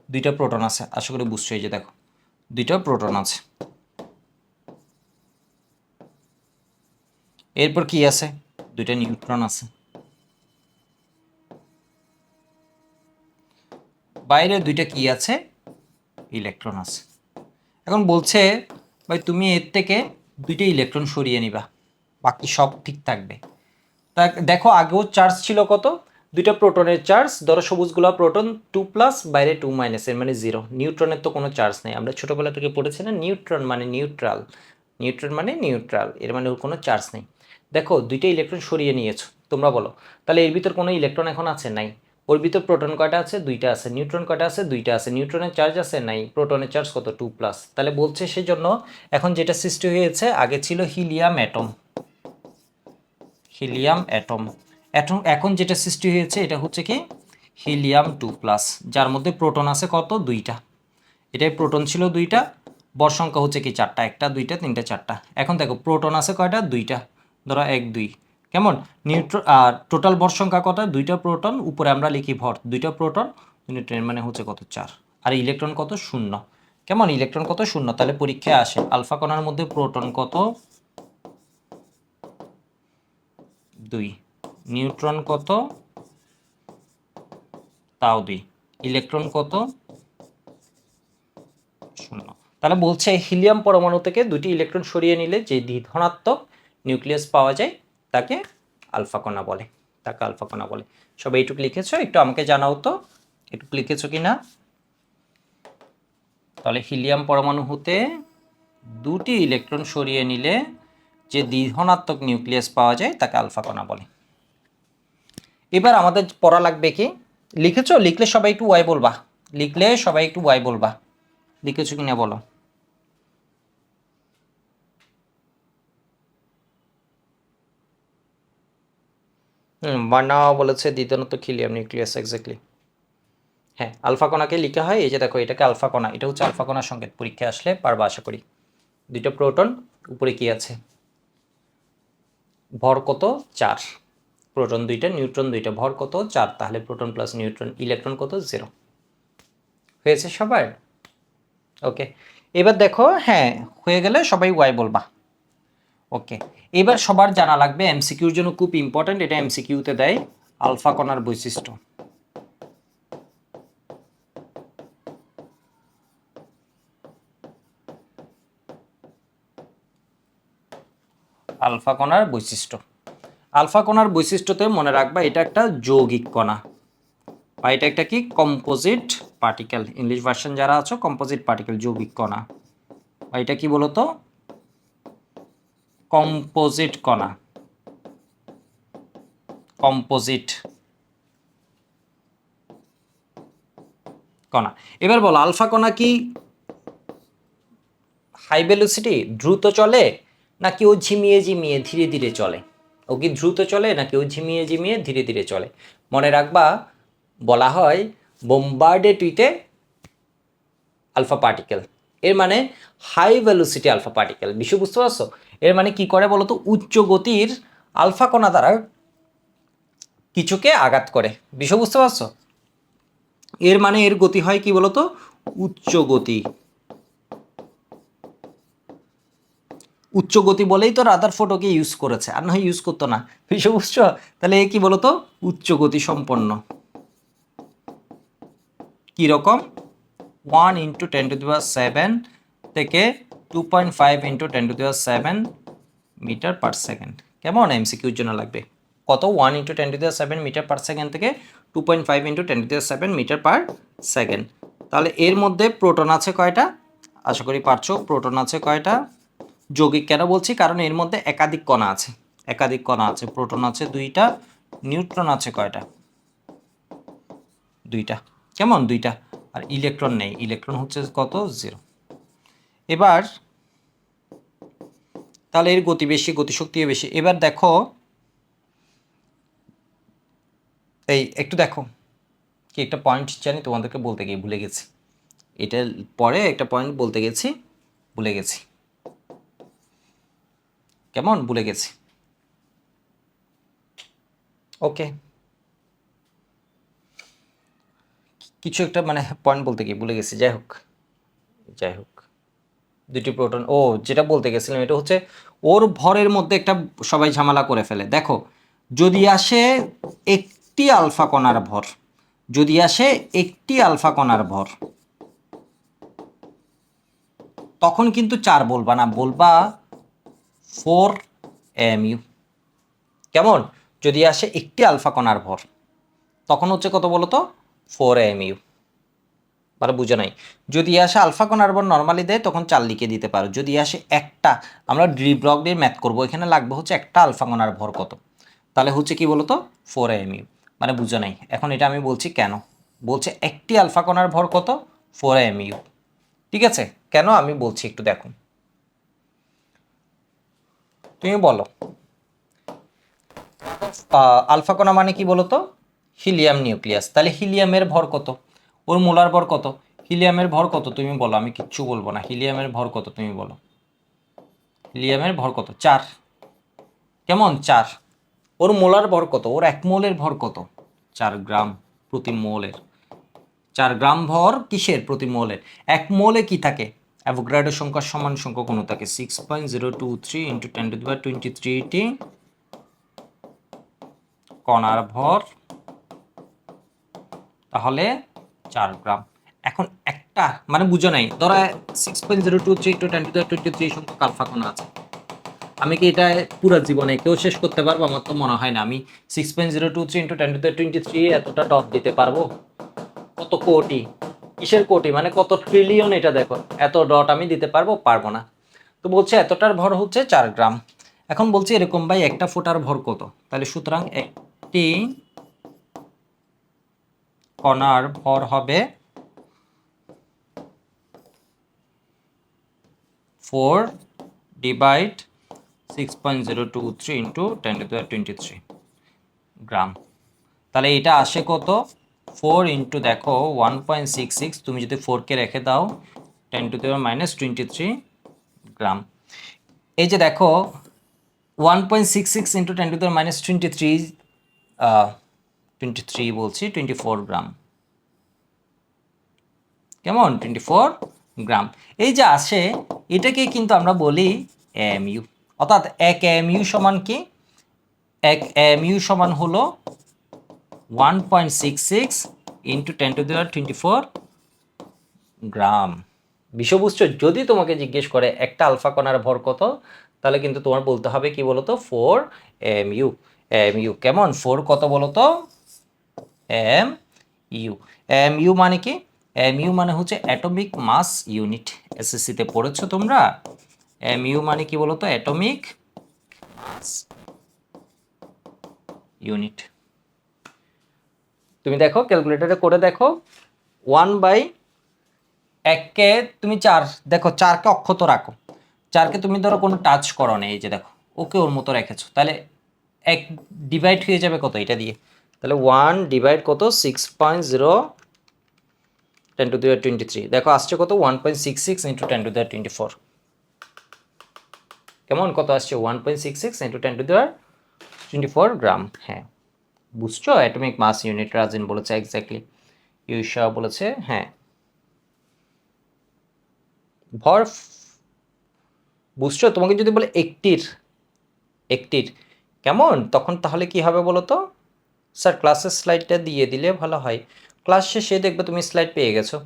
দুইটা প্রোটন আছে, আশা করি বুঝছো, এই যে দেখো দুইটা প্রোটন আছে। এরপর কি আছে, দুইটা নিউট্রন আছে, বাইরে দুইটা কি আছে, ইলেকট্রন আছে। এখন বলছে ভাই তুমি এর থেকে দুইটা ইলেকট্রন সরিয়ে নিবা, বাকি সব ঠিক থাকবে। তা দেখো আগেও চার্জ ছিল কত, দুইটা প্রোটনের চার্জ, ধরো সবুজগুলা প্রোটন 2+, বাইরে 2- এর মানে 0। নিউট্রনের তো কোনো চার্জ নেই, আমরা ছোটবেলা থেকে পড়েছি না, নিউট্রন মানে নিউট্রাল, নিউট্রন মানে নিউট্রাল, এর মানে ওর কোনো চার্জ নেই। দেখো দুইটা ইলেকট্রন সরিয়ে নিয়েছো, তোমরা বলো তাহলে এর ভিতর কোনো ইলেকট্রন এখন আছে, নাই। ওর ভিতর প্রোটন কয়টা আছে, দুইটা আছে। নিউট্রন কয়টা আছে, দুইটা আছে। নিউট্রনের চার্জ আছে, নাই। প্রোটনের চার্জ কত, 2+। তাহলে বলছে সেজন্য এখন যেটা সৃষ্টি হয়েছে, আগে ছিল helium atom, helium atom, atom এখন যেটা সৃষ্টি হয়েছে এটা হচ্ছে কি হিলিয়াম 2+, যার মধ্যে প্রোটন আছে কত, দুইটা। এটাই প্রোটন ছিল দুইটা, বর সংখ্যা হচ্ছে কি চারটা, একটা দুইটা তিনটা চারটা। এখন দেখো প্রোটন আছে কয়টা, দুইটা, ধরো 1 2। কেমন, টোটাল ভর সংখ্যা কত, দুইটা প্রোটন, উপরে আমরা লিখি ভর, দুইটা প্রোটন, নিউট্রন মানে হচ্ছে কত, 4। আর ইলেকট্রন কত, 0। কেমন, ইলেকট্রন কত, 0। তাহলে পরীক্ষায় আসে আলফা কণার মধ্যে প্রোটন কত, 2, নিউট্রন কত, তাও 2, ইলেকট্রন কত, 0। তাহলে বলছে হিলিয়াম পরমাণু থেকে দুটি ইলেকট্রন সরিয়ে নিলে যে ধনাত্মক নিউক্লিয়াস পাওয়া যায় তাকে আলফা কণা বলে, তাকে আলফা কণা বলে। সবাই এইটুকু লিখেছো, একটু আমাকে জানাও তো এটুকু লিখেছো কি না। তাহলে হিলিয়াম পরমাণু হতে দুটি ইলেকট্রন সরিয়ে নিলে যে দ্বিধনাত্মক নিউক্লিয়াস পাওয়া যায় তাকে আলফা কণা বলে। এবার আমাদের পড়া লাগবে কি, লিখেছো? লিখলে সবাই একটু ওয়াই বলবা, লিখলে সবাই একটু ওয়াই বলবা। লিখেছো কিনা বলো। বার্নাও বলেছে দ্বিধনাত্মক হিলিয়াম নিউক্লিয়াস, এক্স্যাক্টলি। হ্যাঁ, আলফা কণাকে লিখা হয়, এই যে দেখো এটাকে আলফা কণা, এটা হচ্ছে আলফা কণার সংকেত। পরীক্ষায় আসলে পারবা আশা করি। দুইটা প্রোটন, উপরে কি আছে, ভর কত 4, প্রোটন দুইটা নিউট্রন দুইটা, ভর কত 4, তাহলে প্রোটন প্লাস নিউট্রন ইলেকট্রন কত 0 হয়েছে সবার। ওকে, এবার দেখো, হ্যাঁ হয়ে গেলে সবাই ওয়াই বলবা। ওকে, এবার সবার জানা লাগবে, এমসিকিউর জন্য খুব ইম্পর্টেন্ট, এটা এমসিকিউতে দেয়, আলফা কণার বৈশিষ্ট্য। আলফা কণার বৈশিষ্ট্য, আলফা কণার বৈশিষ্ট্যতে মনে রাখবা এটা একটা যৌগিক কণা, বা এটা একটা কি কম্পোজিট পার্টিকেল। ইংলিশ ভার্সন যারা আছো, কম্পোজিট পার্টিকেল, যৌগিক কণা। বা এটা কি বলতো, কম্পোজিট কণা, কম্পোজিট কণা। এবার বলো, আলফা কণা কি হাই ভেলোসিটি, দ্রুত চলে, নাকি ও ঝিমিয়ে ঝিমিয়ে ধীরে ধীরে চলে? ও কি দ্রুত চলে নাকি ও ঝিমিয়ে ঝিমিয়ে ধীরে ধীরে চলে? মনে রাখবা, বলা হয় বোম্বার্ডেড আলফা পার্টিকেল, এর মানে হাই ভেলোসিটি আলফা পার্টিকেল। বিষয় বুঝতে পারছো? এর মানে কি করে বলতো, উচ্চ গতির আলফা কণা দ্বারা কিছুকে আঘাত করে। বিষয় বুঝতে পারছো? এর মানে এর গতি হয় কি বলতো, উচ্চ গতি। উচ্চ গতি বলেই তো রাদারফোর্ডকে ইউজ করেছে, আর নয় ইউজ করতো না। বিষয় বুঝছো? তাহলে এ কি বলতো, উচ্চ গতি সম্পন্ন। কি রকম, 1 × 10⁷ থেকে 2.5 × 10⁷ মিটার পার সেকেন্ড। কেমন? এমসিকিউর জন্য লাগবে। কত? 1 × 10⁷ মিটার পার সেকেন্ড থেকে 2.5 × 10⁷ মিটার পার সেকেন্ড। তাহলে এর মধ্যে প্রোটন আছে কয়টা? আশা করি পারছো। প্রোটন আছে কয়টা? যৌগিক কেন বলছি, কারণ এর মধ্যে একাধিক কণা আছে, একাধিক কণা আছে। প্রোটন আছে 2টা, নিউট্রন আছে কয়টা? 2টা। কেমন? 2টা। আর ইলেকট্রন নেই, ইলেকট্রন হচ্ছে কত? 0। এবার তাহলে এর গতি বেশি, গতিশক্তিও বেশি। এবার দেখো, এই একটু দেখো, কি একটা পয়েন্ট জানি তোমাদেরকে বলতে গিয়ে ভুলে গেছি, এটার পরে একটা পয়েন্ট বলতে গেছি, ভুলে গেছি। কেমন? ভুলে গেছি। ওকে, কিছু একটা মানে পয়েন্ট বলতে গিয়ে ভুলে গেছি, যাই হোক, যাই হোক। দুটি প্রোটন, ও যেটা বলতে গেছিলাম এটা হচ্ছে ওর ভরের মধ্যে একটা সবাই ঝামেলা করে ফেলে। দেখো, যদি আসে একটি আলফা কণার ভর, যদি আসে একটি আলফা কণার ভর, তখন কিন্তু 4 বলবা না, বলবা 4mu। কেমন? যদি আসে একটি আলফা কণার ভর, তখন হচ্ছে কত বলো তো, 4mu। মানে বুঝে নাই। যদি আসে আলফা কণার ভর নর্মালি দেয় তখন 4 লিখে দিতে পারো। যদি আসে একটা, আমরা ডি ব্লক দিয়ে ম্যাথ করবো, এখানে লাগবে হচ্ছে একটা আলফা কণার ভর কত, তাহলে হচ্ছে কি বলতো, 4mu। মানে বুঝে নাই। এখন এটা আমি বলছি কেন, বলছে একটি আলফা কণার ভর কত, 4mu। ঠিক আছে, কেন আমি বলছি একটু দেখো, তুমি বলো। আলফা কণা মানে কি বলতো, হিলিয়াম নিউক্লিয়াস। তাহলে হিলিয়ামের ভর কত, ওর মোলার ভর কত? হিলিয়ামের ভর কত তুমি বলো, আমি কিচ্ছু বলবো না। হিলিয়ামের ভর কত তুমি বলো, হিলিয়ামের ভর কত? 4। কেমন? 4। ওর মোলার ভর কত, ওর 1 মোলের ভর কত? 4 গ্রাম প্রতি মোলের। 4 গ্রাম ভর কিসের? প্রতি মোলের। 1 মোলে কি থাকে? অ্যাভোগাড্রো সংখ্যার সমান সংখ্যক অণু থাকে, 6.023 × 10⁻23টি কণার ভর, তাহলে 4 গ্রাম। এখন একটা মানে বুঝো নাই, ধরো 6.023 × 10⁻23 সংখ্যক আলফা কণা আছে। আমি কি এটা পুরো জীবনে কেউ শেষ করতে পারবো? আমার তো মনে হয় না। আমি 6.023 × 10⁻23 এতটা ডট দিতে পারবো? কত কোটি, কিসের কোটি মানে কত ট্রিলিয়ন, এটা দেখো, এত ডট আমি দিতে পারবো না। তো বলছে এতটার ভর হচ্ছে 4 গ্রাম। এখন বলছে এরকম ভাই একটা ফোঁটার ভর কত, তাহলে সুতরাং একটি কণার ভর হবে 4 ডিভাইড 6.023 ইন্টু 10⁻23 গ্রাম। তাহলে এটা আসে কত, 4 ইন্টু দেখো 1.66, তুমি যদি 4কে রেখে দাও 10⁻23 গ্রাম। এই যে দেখো 1.66 ইন্টু 10⁻23 23 বলছি 24 গ্রাম। কেমন, 24 গ্রাম। এই যে আসে এটাকে কিন্তু আমরা বলি এমইউ, অর্থাৎ 1 এমইউ সমান কি, 1 এমইউ সমান হলো 1.66 ইন্টু 10⁻24 গ্রাম। বিষয় বুঝছো? যদি তোমাকে জিজ্ঞেস করে একটা আলফা কণার ভর কত, তাহলে কিন্তু তোমার বলতে হবে কি বলতো, 4 এমইউ। এমইউ কেমন, 4 কত বলতো, এম ইউ। এম ইউ মানে কি, এম ইউ মানে হচ্ছে অ্যাটমিক মাস ইউনিট। এসএসসিতে পড়েছো তোমরা, এম ইউ মানে কি বলতো, অ্যাটমিক মাস ইউনিট। তুমি দেখো ক্যালকুলেটরে করে দেখো, 1/1কে তুমি 4, দেখো 4কে অক্ষত রাখো, 4কে তুমি ধরো কোনো টাচ করো না, এই যে দেখো ওকে ওর মতো রেখেছো, তাহলে 1 ডিভাইড হয়ে যাবে কত এটা দিয়ে, তাহলে 1 ডিভাইড কত 6.0 10⁻23, দেখো আসছে কত 1.66 ইন্টু 10⁻24। কেমন, কত আসছে 1.66 ইন্টু 10⁻24 গ্রাম। হ্যাঁ বুঝছো, অ্যাটমিক মাস ইউনিট রাজিন বলেছে, এক্স্যাক্টলি ইউশা বলেছে। হ্যাঁ ভর বুঝছো, তোমাকে যদি বলে একটির, একটির কেমন, তখন তাহলে কি হবে বলো তো, স্যার ক্লাসের স্লাইডটা দিয়ে দিলে ভালো হয়। ক্লাস শেষে দেখবে তুমি স্লাইড পেয়ে গেছো।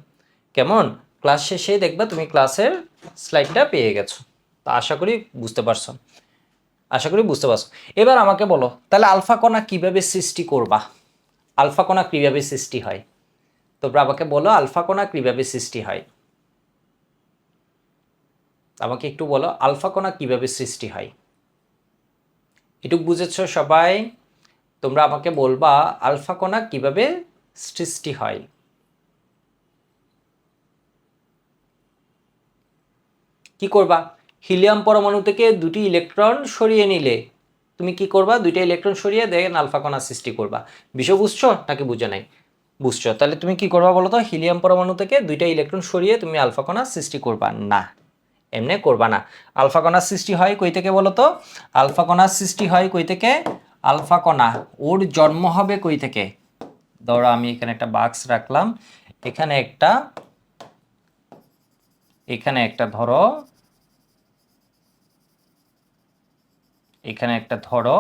কেমন, ক্লাস শেষে দেখবে তুমি ক্লাসের স্লাইডটা পেয়ে গেছো। তা আশা করি বুঝতে পারছো, আশা করি বুঝতে পারছো। এবার আমাকে বলো তাহলে আলফা কণা কিভাবে সৃষ্টি করবা, আলফা কণা কিভাবে সৃষ্টি হয়, তোমরা আমাকে বলো আলফা কণা কিভাবে সৃষ্টি হয়, আমাকে একটু বলো আলফা কণা কিভাবে সৃষ্টি হয়। এটুকু বুঝেছো সবাই? তোমরা আমাকে বলবা আলফা কণা কিভাবে সৃষ্টি হয়। কি করবা, হিলিয়াম পরমাণু থেকে দুটি ইলেকট্রন সরিয়ে নিলে তুমি কি করবা, দুইটা ইলেকট্রন সরিয়ে দেখেন আলফা কণা সৃষ্টি করবা। বিষয় বুঝছো নাকি বুঝে নাই? বুঝছো, তাহলে তুমি কি করবা বলো তো, হিলিয়াম পরমাণু থেকে দুইটা ইলেকট্রন সরিয়ে তুমি আলফা কণা সৃষ্টি করবা না, এমনি করবা না। আলফা কণার সৃষ্টি হয় কই থেকে বলো তো, আলফা কণার সৃষ্টি হয় কই থেকে, আলফা কণা ওর জন্ম হবে কই থেকে, ধরো আমি এখানে একটা বাক্স রাখলাম, এখানে একটা, এখানে একটা ধরো, এখানে একটা ধরো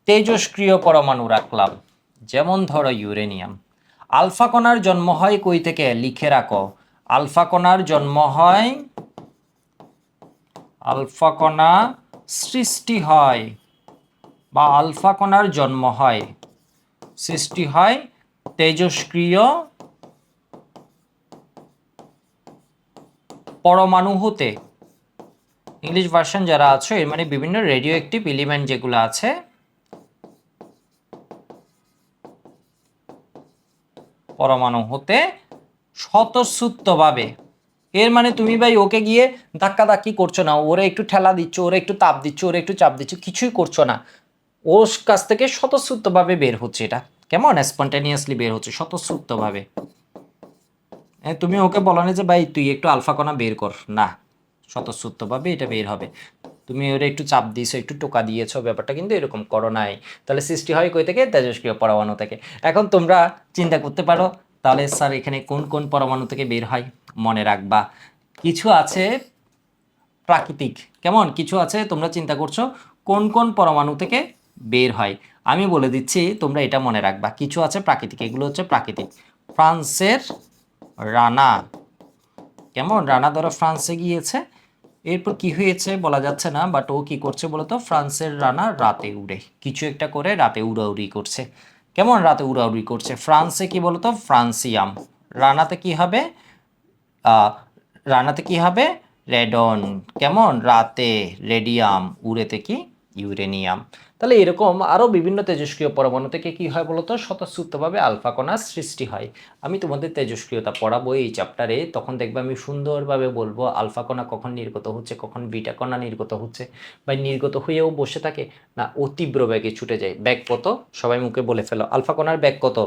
তেজস্ক্রিয় পরমাণু রাখলাম, যেমন ধরো ইউরেনিয়াম। আলফা কণার জন্ম হয় কই থেকে, লিখে রাখো, আলফা কণার জন্ম হয়, আলফা কণা সৃষ্টি হয় বা আলফা কণার জন্ম হয়, সৃষ্টি হয় তেজস্ক্রিয় পরমাণু হতে। ইংলিশ ভার্সন যারা আছে এর মানে বিভিন্ন রেডিও অ্যাক্টিভ এলিমেন্ট যেগুলো আছে, পরমাণু হতে স্বতঃস্ফূর্তভাবে। এর মানে তুমি ভাই ওকে গিয়ে ধাক্কাধাক্কি করছো না, ওরে একটু ঠেলা দিচ্ছ, ওরে একটু তাপ দিচ্ছ, ওরে একটু চাপ দিচ্ছ, কিছুই করছো না, ওর কাছ থেকে স্বতঃস্ফূর্তভাবে বের হচ্ছে এটা। কেমন, স্পন্টেনিয়াসলি বের হচ্ছে স্বতঃস্ফূর্তভাবে। তুমি ওকে বলো না যে ভাই তুই একটু আলফা কণা বের কর, না, স্বতঃস্ফূর্তভাবে এটা বের হবে। তুমি ওরা একটু চাপ দিয়েছো, একটু টোকা দিয়েছো, ব্যাপারটা কিন্তু এরকম করো নাই। তাহলে সৃষ্টি হয় কই থেকে, তেজস্ক্রিয় পরমাণু থেকে। এখন তোমরা চিন্তা করতে পারো তাহলে স্যার এখানে কোন কোন পরমাণু থেকে বের হয়। মনে রাখবা কিছু আছে প্রাকৃতিক, কেমন কিছু আছে তোমরা চিন্তা করছো কোন কোন পরমাণু থেকে বের হয়, আমি বলে দিচ্ছি তোমরা এটা মনে রাখবা। কিছু আছে প্রাকৃতিক, এগুলো হচ্ছে প্রাকৃতিক। ফ্রান্সের রানা, কেমন, রানা ধরো ফ্রান্সে গিয়েছে, এরপর কি হয়েছে বলা যাচ্ছে না, বাট ও কি করছে বলতো, ফ্রান্সের রানা রাতে উড়ে কিছু একটা করে রাতে উড়াউড়ি করছে। কেমন, রাতে উড়াউড়ি করছে। ফ্রান্সে কি বলতো, ফ্রান্সিয়াম রানাতে কি হবে? আহ, রানাতে কি হবে? রেডন। কেমন? রাতে রেডিয়াম। উড়েতে কি? ইউরেনিয়াম। তাহলে এরকম আরও বিভিন্ন তেজস্ক্রিয় পরমাণু থেকে কি হয় বলতো? স্বতঃস্ফূর্তভাবে আলফা কণার সৃষ্টি হয়। আমি তোমাদের তেজস্ক্রিয়তা পড়াবো এই চ্যাপ্টারে, তখন দেখবে আমি সুন্দরভাবে বলবো আলফা কণা কখন নির্গত হচ্ছে, কখন বিটা কণা নির্গত হচ্ছে, বা নির্গত হয়েও বসে থাকে, না ও তীব্র বেগে ছুটে যায়। ব্যাগ কত? সবাই মুখে বলে ফেলো। আলফা কণার ব্যাগ কত?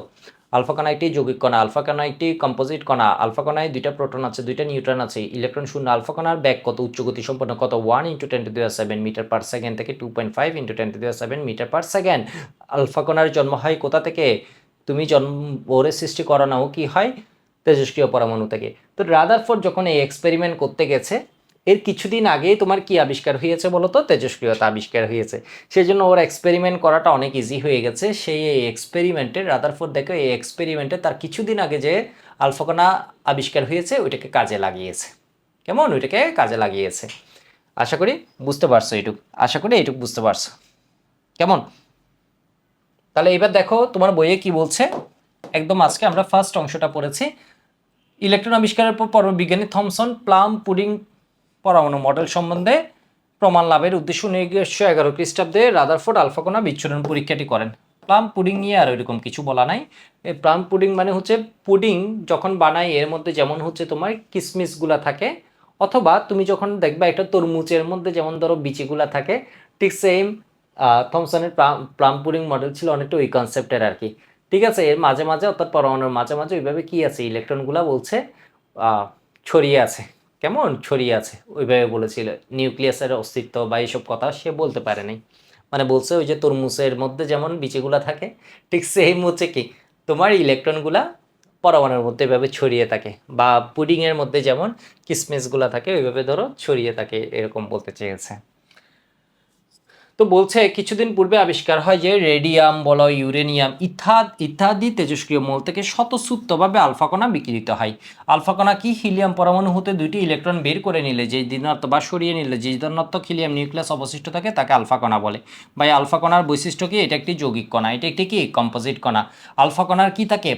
আলফা কণা একটি যৌগিক কণা, আলফা কণা একটি কম্পোজিট কণা, আলফা কণায় 2টা প্রোটন আছে, 2টা নিউট্রন আছে, ইলেকট্রন শূন্য। আলফা কণার ব্যাগ কত? উচ্চ গতি সম্পন্ন কত? 1 × 10⁻⁷ মিটার পার সেকেন্ড থেকে 2.5 × 10⁻⁷ মিটার পার সেকেন্ড। আলফা কণার জন্ম হয় কোথা থেকে? তুমি জন্ম ওরে সৃষ্টি করো না, ও কি হয়? তেজস্ক্রিয় পরমাণু থেকে। তো রাদারফোর্ড যখন এই এক্সপেরিমেন্ট করতে গেছে, এর কিছুদিন আগেই তোমার কি আবিষ্কার হয়েছে বলো তো? তেজস্ক্রিয়তা আবিষ্কার হয়েছে। সেই জন্য ওর এক্সপেরিমেন্ট করাটা অনেক ইজি হয়ে গেছে। সেই এই এক্সপেরিমেন্টে রাদারফোর্ড দেখো, এই এক্সপেরিমেন্টে তার কিছুদিন আগে যে আলফা কণা আবিষ্কার হয়েছে ওইটাকে কাজে লাগিয়েছে। কেমন? ওইটাকে কাজে লাগিয়েছে। আশা করি বুঝতে পারছো এইটুকু। আশা করি এইটুকু বুঝতে পারছো। কেমন? তাহলে এবার দেখো তোমার বইয়ে কি বলছে। একদম আজকে আমরা ফার্স্ট অংশটা পড়েছি। ইলেকট্রন আবিষ্কারের পর বিজ্ঞানী থমসন প্লাম পুডিং পরমাণু মডেল সম্বন্ধে প্রমাণ লাভের উদ্দেশ্য 1911 খ্রিস্টাব্দে রাদারফোর্ড আলফা কণা বিচ্ছুরণ পরীক্ষাটি করেন। প্লাম পুডিং নিয়ে আর ওইরকম কিছু বলা নাই। এই প্লাম পুডিং মানে হচ্ছে পুডিং যখন বানাই এর মধ্যে যেমন হচ্ছে তোমার কিসমিসগুলা থাকে, অথবা তুমি যখন দেখবা একটা তরমুজের মধ্যে যেমন ধরো বিচিগুলা থাকে, ঠিক সেম থমসনের প্লাম পুডিং মডেল ছিল অনেকটা ওই কনসেপ্টের আর কি। ঠিক আছে, এর মাঝে মাঝে অর্থাৎ পরমাণুর মাঝে মাঝে ওইভাবে কি আছে, ইলেকট্রনগুলা বলছে ছড়িয়ে আছে। কেমন? ছড়িয়ে আছে ওইভাবে বলেছিল। নিউক্লিয়াসের অস্তিত্ব বা এইসব কথা সে বলতে পারে নাই। মানে বলছে ওই যে তরমুজের মধ্যে যেমন বিচিগুলা থাকে, ঠিক সেম হচ্ছে কি তোমার ইলেকট্রনগুলা পরমাণুর মধ্যে এভাবে ছড়িয়ে থাকে, বা পুডিংয়ের মধ্যে যেমন কিসমিসগুলা থাকে ওইভাবে ধরো ছড়িয়ে থাকে, এরকম বলতে চেয়েছে। তো বলছে কিছুদিন পূর্বে আবিষ্কার হয় যে রেডিয়াম বলো, ইউরেনিয়াম ইত্যাদি তেজস্ক্রিয় মৌল থেকে স্বতঃস্ফূর্তভাবে আলফা কণা বিকিরিত হয়। আলফা কণা কি? হিলিয়াম পরমাণু হতে 2টি ইলেকট্রন বের করে নিলে, যে ঋণাত্মক বা সরিয়ে নিলে যে ধনাত্মক হিলিয়াম নিউক্লিয়াস অবশিষ্ট থাকে তাকে আলফা কণা বলে। বা এই আলফা কণার বৈশিষ্ট্য কি? এটা একটি যৌগিক কণা, এটা একটি কি? কম্পোজিট কণা। আলফা কণার কি থাকে?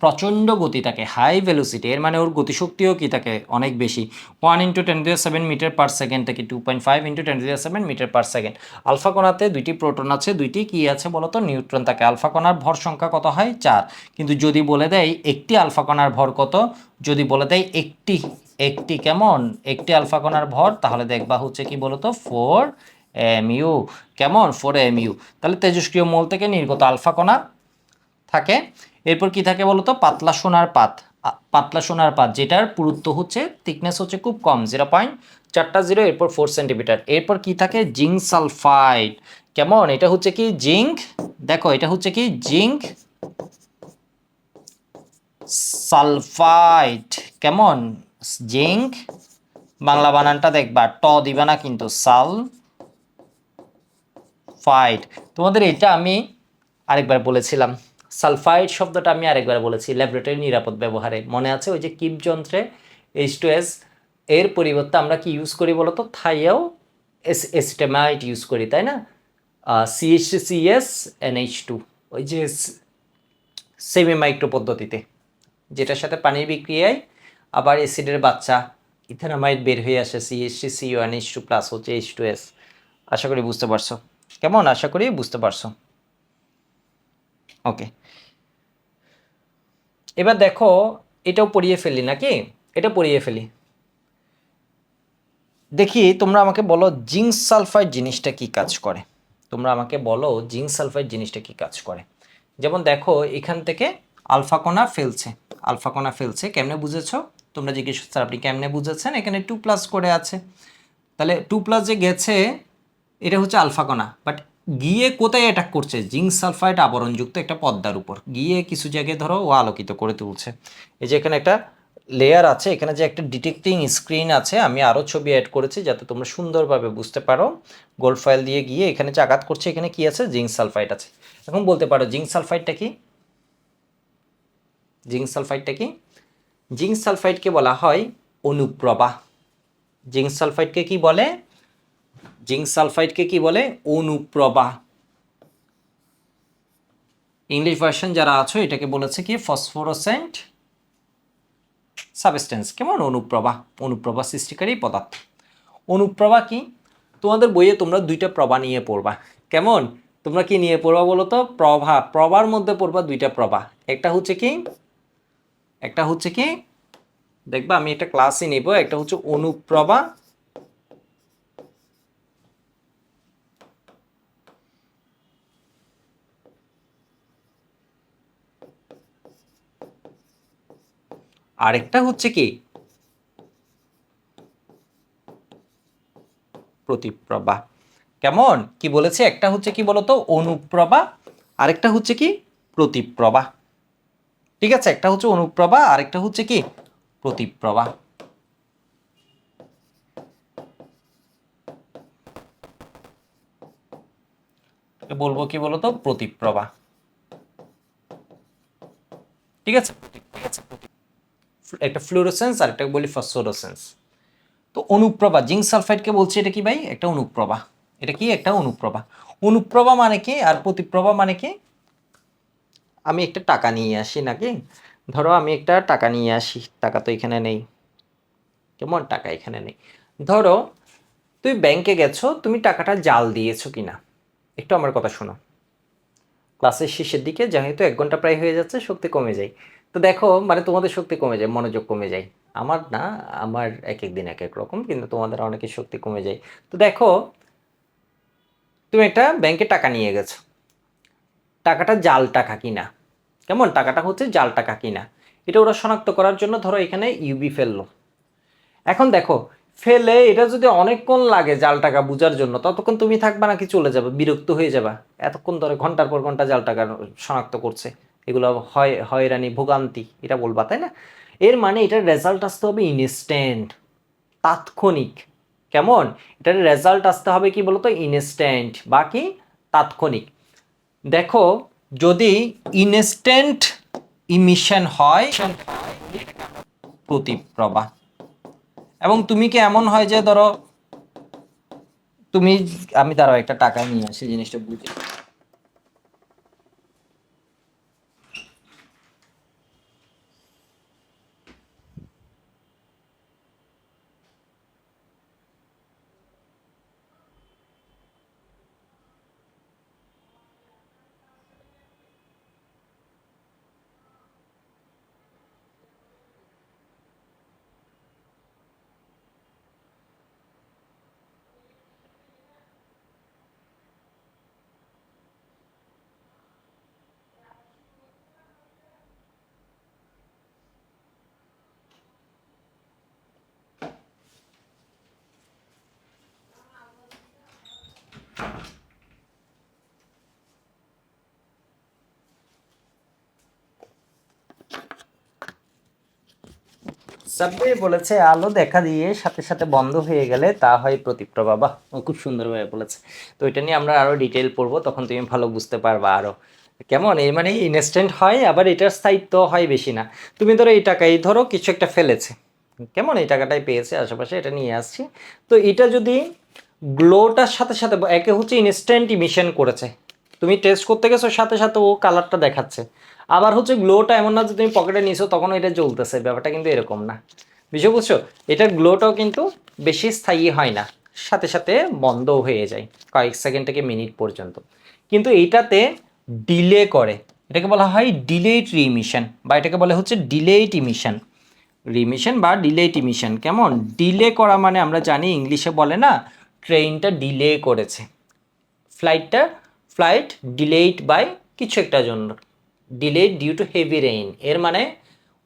প্রচণ্ড গতি থাকে, হাই ভেলোসিটি। এর মানে ওর গতিশক্তিও কি থাকে? অনেক বেশি। 1 × 10⁻⁷ মিটার পার সেকেন্ড থেকে 2.5 × 10⁻⁷ মিটার পার সেকেন্ড। আলফা কণাতে 2টি প্রোটন আছে, 2টি কি আছে বলতো? নিউট্রন থাকে। আলফা কণার ভর সংখ্যা কত হয়? 4। কিন্তু যদি বলে দেয় একটি আলফা কণার ভর কত, যদি বলে দেয় একটি একটি কেমন একটি আলফা কণার ভর, তাহলে দেখবা হচ্ছে কি বলতো? 4 mu। কেমন? 4 mu। তাহলে তেজস্ক্রিয় মৌল থেকে নির্গত আলফা কণা থাকে। এরপর কি থাকে বলতো? পাতলা সোনার পাত। পাতলা সোনার পাত যেটার পুরুত্ব হচ্ছে, থিকনেস হচ্ছে খুব কম, 0.4 এরপর 4 সেন্টিমিটার। এরপর কি থাকে? Zinc sulphide. কেমন? এটা হচ্ছে কি? জিঙ্ক। দেখো এটা হচ্ছে কি? Zinc sulphide. কেমন? জিঙ্ক, বাংলা বানানটা দেখবা, ট দিবা না কিন্তু, সালফাইড। তোমাদের এটা আমি আরেকবার বলেছিলাম, সালফাইড শব্দটা আমি আরেকবার বলেছি ল্যাবরেটরি নিরাপদ ব্যবহারে, মনে আছে? ওই যে কিপ যন্ত্রে H2S এর পরিবর্তে আমরা কি ইউজ করি বলতো? থাইও এসিটামাইড ইউজ করি, তাই না? CH3CS NH2, ওই যে সেমি মাইক্রো পদ্ধতিতে, যেটার সাথে পানির বিক্রিয়ায় আবার অ্যাসিডের বাচ্চা ইথানামাইড বের হয়ে আসে, CH3CONH2 প্লাস হচ্ছে H2S। আশা করি বুঝতে পারছো। কেমন? আশা করি বুঝতে পারছো। ওকে, এবার দেখো এটাও পড়িয়ে ফেলি নাকি? এটা পড়িয়ে ফেলি। দেখি তোমরা আমাকে বলো জিঙ্ক সালফাইড জিনিসটা কি কাজ করে। তোমরা আমাকে বলো জিঙ্ক সালফাইড জিনিসটা কি কাজ করে। যেমন দেখো এখান থেকে আলফা কণা ফেলছে, আলফা কণা ফেলছে, কেমনে বুঝেছো? তোমরা জিজ্ঞেস স্যার আপনি কেমনে বুঝেছেন? এখানে 2+ করে আছে, তাহলে 2+ যে গেছে এটা হচ্ছে আলফা কণা, বাট গিয়ে কোথায় অ্যাটাক করছে? জিঙ্ক সালফাইড আবরণযুক্ত একটা পর্দার উপর গিয়ে কিছু জায়গায় ধরো ও আলোকিত করে তুলছে। এই যে এখানে একটা লেয়ার আছে, এখানে যে একটা ডিটেক্টিং স্ক্রিন আছে, আমি আরও ছবি অ্যাড করেছি যাতে তোমরা সুন্দরভাবে বুঝতে পারো। গোল্ড ফয়েল দিয়ে গিয়ে এখানে যে আঘাত করছে, এখানে কি আছে? জিঙ্ক সালফাইড আছে। এখন বলতে পারো জিঙ্ক সালফাইডটা কি? জিঙ্ক সালফাইডটা কি? জিঙ্ক সালফাইডকে বলা হয় অনুপ্রভা। জিঙ্ক সালফাইডকে কি বলে? জিঙ্ক সালফাইডকে কি বলে? অনুপ্রভা। ইংলিশ ভার্সন যারা আছো এটাকে বলেছে কি? ফসফোরসেন্ট সাবস্টেন্স, কেমন? অনুপ্রভা, অনুপ্রভা সৃষ্টিকারী পদার্থ। অনুপ্রভা কি? তোমাদের বইয়ে তোমরা দুইটা প্রভা নিয়ে পড়বা। কেমন? তোমরা কি নিয়ে পড়বা বলো তো? প্রভা। প্রভার মধ্যে পড়বা দুইটা প্রভা। একটা হচ্ছে কি, একটা হচ্ছে কি, দেখবা আমি একটা ক্লাসই নিব, একটা হচ্ছে অনুপ্রভা, আরেকটা হচ্ছে কি প্রতিপ্রভা। কেমন? কি বলেছে? একটা হচ্ছে কি বলতো অনুপ্রভা, আরেকটা হচ্ছে কি প্রতিপ্রভা। ঠিক আছে, একটা হচ্ছে অনুপ্রভা, আরেকটা হচ্ছে কি প্রতিপ্রভা। বলবো কি বলতো প্রতিপ্রভা। ঠিক আছে, ঠিক আছে, একটা ফ্লুরোসেন্স আর একটা বলি ফসফোরোসেন্স। তো অনুপ্রভা, জিঙ্ক সালফাইডকে বলছে এটা কি ভাই? একটা অনুপ্রভা। এটা কি? একটা অনুপ্রভা। অনুপ্রভা মানে কি আর প্রতিপ্রভা মানে কি? আমি একটা টাকা নিয়ে আসি নাকি, ধরো আমি একটা টাকা নিয়ে আসি, টাকা তো এখানে নেই, কেমন? টাকা এখানে নেই। ধরো তুমি ব্যাংকে গেছো, তুমি টাকাটা জাল দিয়েছো কিনা, একটু আমার কথা শোনো। ক্লাসের শেষের দিকে যেহেতু 1 ঘন্টা প্রায় হয়ে যাচ্ছে, শক্তি কমে যায়। তো দেখো মানে তোমাদের শক্তি কমে যায়, মনোযোগ কমে যায়। আমার না, আমার এক এক দিন এক এক রকম, কিন্তু তোমাদের অনেকের শক্তি কমে যায়। তো দেখো তুমি একটা ব্যাংকে টাকা নিয়ে গেছো, টাকাটা জাল টাকা কিনা, কেমন? টাকাটা হচ্ছে জাল টাকা কিনা, এটা ওরা শনাক্ত করার জন্য ধরো এখানে ইউবি ফেললো। এখন দেখো ফেলে এটা যদি অনেকক্ষণ লাগে জাল টাকা বোঝার জন্য, ততক্ষণ তুমি থাকবা নাকি চলে যাবে, বিরক্ত হয়ে যাবা? এতক্ষণ ধরে ঘন্টার পর ঘন্টা জাল টাকা শনাক্ত করছে, এগুলো হয়রানি ভোগান্তি, এটা বলবা তাই না? এর মানে এটার রেজাল্ট আসতে হবে ইনস্ট্যান্ট, তাৎক্ষণিক। কেমন? এটার রেজাল্ট আসতে হবে কি বলতো ইনস্ট্যান্ট বা কি তাৎক্ষণিক। দেখো যদি ইনস্ট্যান্ট ইমিশন হয় প্রতিপ্রভা, এবং তুমি কি এমন হয় যে ধরো তুমি, আমি দাঁড়াও একটা টাকা নিয়ে আসি জিনিসটা বুঝি। সাব্বির বলেছে আলো দেখা দিয়ে সাথে সাথে বন্ধ হয়ে গেলে তা হয় প্রতিপ্রভা। বাহ, ও খুব সুন্দরভাবে বলেছে। তো এটা নিয়ে আমরা আরো ডিটেল পড়বো, তখন তুমি ভালো বুঝতে পারবা আরো। কেমন? এই মানে ইনস্ট্যান্ট হয়, আবার এটার স্থায়িত্ব হয় বেশি না। তুমি ধরো এই টাকা, এই ধরো কিছু একটা ফেলেছে, কেমন? এই টাকাটাই পেয়েছে আশেপাশে, এটা নিয়ে আসছি। তো এটা যদি গ্লোটার সাথে সাথে, একে হচ্ছে ইনস্ট্যান্ট ইমিশন করেছে, তুমি টেস্ট করতে গেছো সাথে সাথে ও কালারটা দেখাচ্ছে। আবার হচ্ছে গ্লোটা এমন না যে তুমি পকেটে নিয়েছো তখন এটা জ্বলতেছে, ব্যাপারটা কিন্তু এরকম না। বুঝে বুঝছো? এটার গ্লোটাও কিন্তু বেশি স্থায়ী হয় না, সাথে সাথে বন্ধও হয়ে যায় কয়েক সেকেন্ড থেকে মিনিট পর্যন্ত। কিন্তু এইটাতে ডিলে করে, এটাকে বলা হয় ডিলেড রিমিশন, বা এটাকে বলা হচ্ছে ডিলেড ইমিশন। রিমিশন বা ডিলেড ইমিশন। কেমন? ডিলে করা মানে আমরা জানি ইংলিশে বলে না ট্রেনটা ডিলে করেছে, ফ্লাইটটা, ফ্লাইট ডিলেড বাই কিছু একটা জন্য, delayed due to heavy rain, এর মানে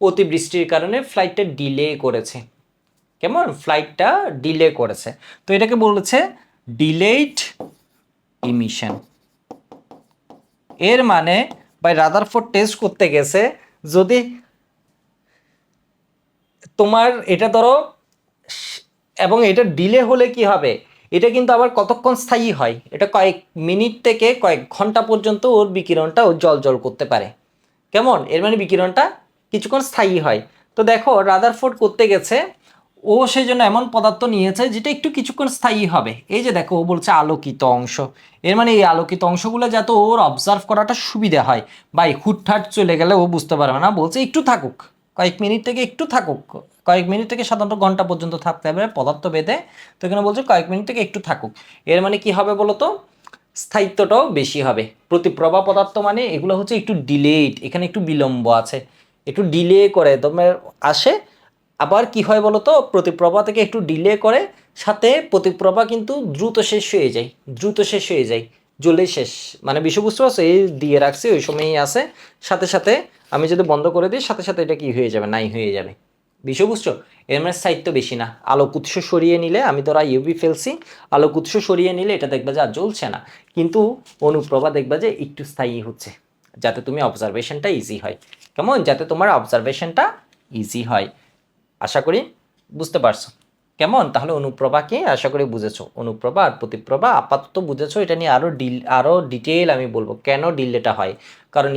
অতিবৃষ্টির কারণে ফ্লাইটটা ডিলে করেছে। কেমন? ফ্লাইটটা ডিলে করেছে, তো এটাকে বলেছে ডিলেড ইমিশন। এর মানে বাই রাদারফোর্ড টেস্ট করতে গেছে, যদি তোমার এটা ধরো, এবং এটা ডিলে হলে কি হবে, এটা কিন্তু আবার কতক্ষণ স্থায়ী হয়, এটা কয়েক মিনিট থেকে কয়েক ঘন্টা পর্যন্ত ওর বিকিরণটা ও জল জল করতে পারে। কেমন? এর মানে বিকিরণটা কিছুক্ষণ স্থায়ী হয়। তো দেখো রাদারফোর্ড করতে গেছে, ও সেই জন্য এমন পদার্থ নিয়েছে যেটা একটু কিছুক্ষণ স্থায়ী হবে। এই যে দেখো ও বলছে আলোকিত অংশ, এর মানে এই আলোকিত অংশগুলো যাতে ওর অবজার্ভ করাটা সুবিধা হয়, বা হুটহাট চলে গেলে ও বুঝতে পারবে না, বলছে একটু থাকুক, কয়েক মিনিট থেকে একটু থাকুক, কয়েক মিনিট থেকে সাধারণত ঘন্টা পর্যন্ত থাকতে হবে পদার্থ ভেদে। তো এখানে বলছে কয়েক মিনিট থেকে একটু থাকুক। এর মানে কি হবে বলো তো, স্থায়িত্বটাও বেশি হবে। প্রতিপ্রভা পদার্থ মানে এগুলো হচ্ছে একটু ডিলেড, এখানে একটু বিলম্ব আছে, একটু ডিলে করে তোমার আসে। আবার কি হয় বলো তো, প্রতিপ্রভা থেকে একটু ডিলে করে, সাথে প্রতিপ্রভা কিন্তু দ্রুত শেষ হয়ে যায়, দ্রুত শেষ হয়ে যায়, জ্বলে শেষ। মানে বিষয়বস্তু আছে এই দিয়ে রাখছি ওই সময়ই আছে, সাথে সাথে আমি যদি বন্ধ করে দিই সাথে সাথে এটা কি হয়ে যাবে, নাই হয়ে যাবে। বিষয় বুঝছো? এর মানে স্থায়িত্ব বেশি না। আলোক উৎস সরিয়ে নিলে, আমি ধরা ইউভি ফেলছি, আলোক উৎস সরিয়ে নিলে এটা দেখবা যে আর জ্বলছে না, কিন্তু অনুপ্রভা দেখবা যে একটু স্থায়ী হচ্ছে, যাতে তুমি অবজারভেশনটা ইজি হয়। কেমন? যাতে তোমার অবজারভেশনটা ইজি হয়। আশা করি বুঝতে পারছো। কেমন? তাহলে অনুপ্রভাকে আশা করি বুঝেছো। অনুপ্রভা আর প্রতিপ্রভা আপাতত বুঝেছো। এটা নিয়ে আরো ডিটেল আমি বলবো কেন ডিলেটা হয়। কারণ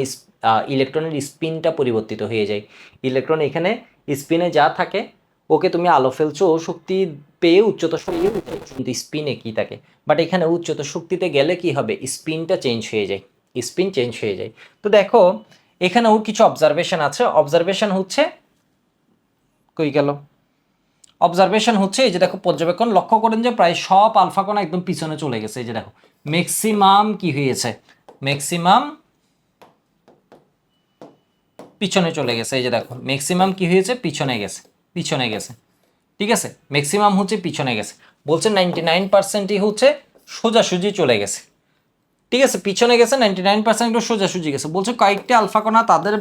ইলেকট্রনের স্পিনটা পরিবর্তিত হয়ে যায়। ইলেকট্রন এখানে স্পিনে যা থাকে, ওকে তুমি আলো ফেলছো শক্তি পেয়ে উচ্চতর শক্তি, কিন্তু স্পিনে কি থাকে। বাট এখানে উচ্চতর শক্তিতে গেলে কি হবে, স্পিনটা চেঞ্জ হয়ে যায়, স্পিন চেঞ্জ হয়ে যায়। তো দেখো এখানেও কিছু অবজারভেশন আছে। অবজারভেশন হচ্ছে, কই গেল, অবজারভেশন হচ্ছে এই যে দেখো, পর্যবেক্ষণ লক্ষ্য করেন যে প্রায় সব আলফা কণা একদম পিছনে চলে গেছে। এই যে দেখো ম্যাক্সিমাম কি হয়েছে, ম্যাক্সিমাম পিছনে চলে গেছে। এই যে দেখো ম্যাক্সিমাম কি হয়েছে, পিছনে গেছে, পিছনে গেছে। ঠিক আছে, ম্যাক্সিমাম হচ্ছে পিছনে গেছে। বলছে 99%ই হচ্ছে সোজাসুজি চলে গেছে। ঠিক আছে, পিছনে গেছে 99%, একটু সোজাসুজি গেছে। বলছে কয়েকটি আলফা কণা তাদের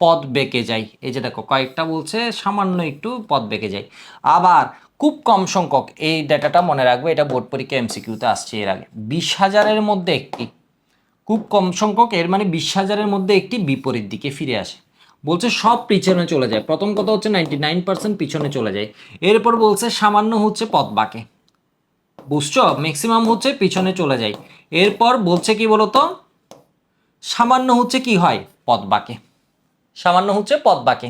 পথ বেঁকে যায়। এই যে দেখো কয়েকটা বলছে সামান্য একটু পথ বেঁকে যায়। আবার খুব কম সংখ্যক, এই ডেটাটা মনে রাখবে, এটা বোর্ড পরীক্ষা এমসিকিউতে আসছে এর আগে, 20,000-এর মধ্যে একটি, খুব কম সংখ্যক এর মানে 20,000-এর মধ্যে একটি বিপরীত দিকে ফিরে আসে। বলছে সব পিছনে চলে যায়। প্রথম কথা হচ্ছে 99% পিছনে চলে যায়। এরপর বলছে সামান্য হচ্ছে পথ বাঁকে। বুঝছো? ম্যাক্সিমাম হচ্ছে পিছনে চলে যায়। এরপর বলছে কি বলতো, সামান্য হচ্ছে কি হয়, পথ বাঁকে, সামান্য হচ্ছে পথ বাঁকে।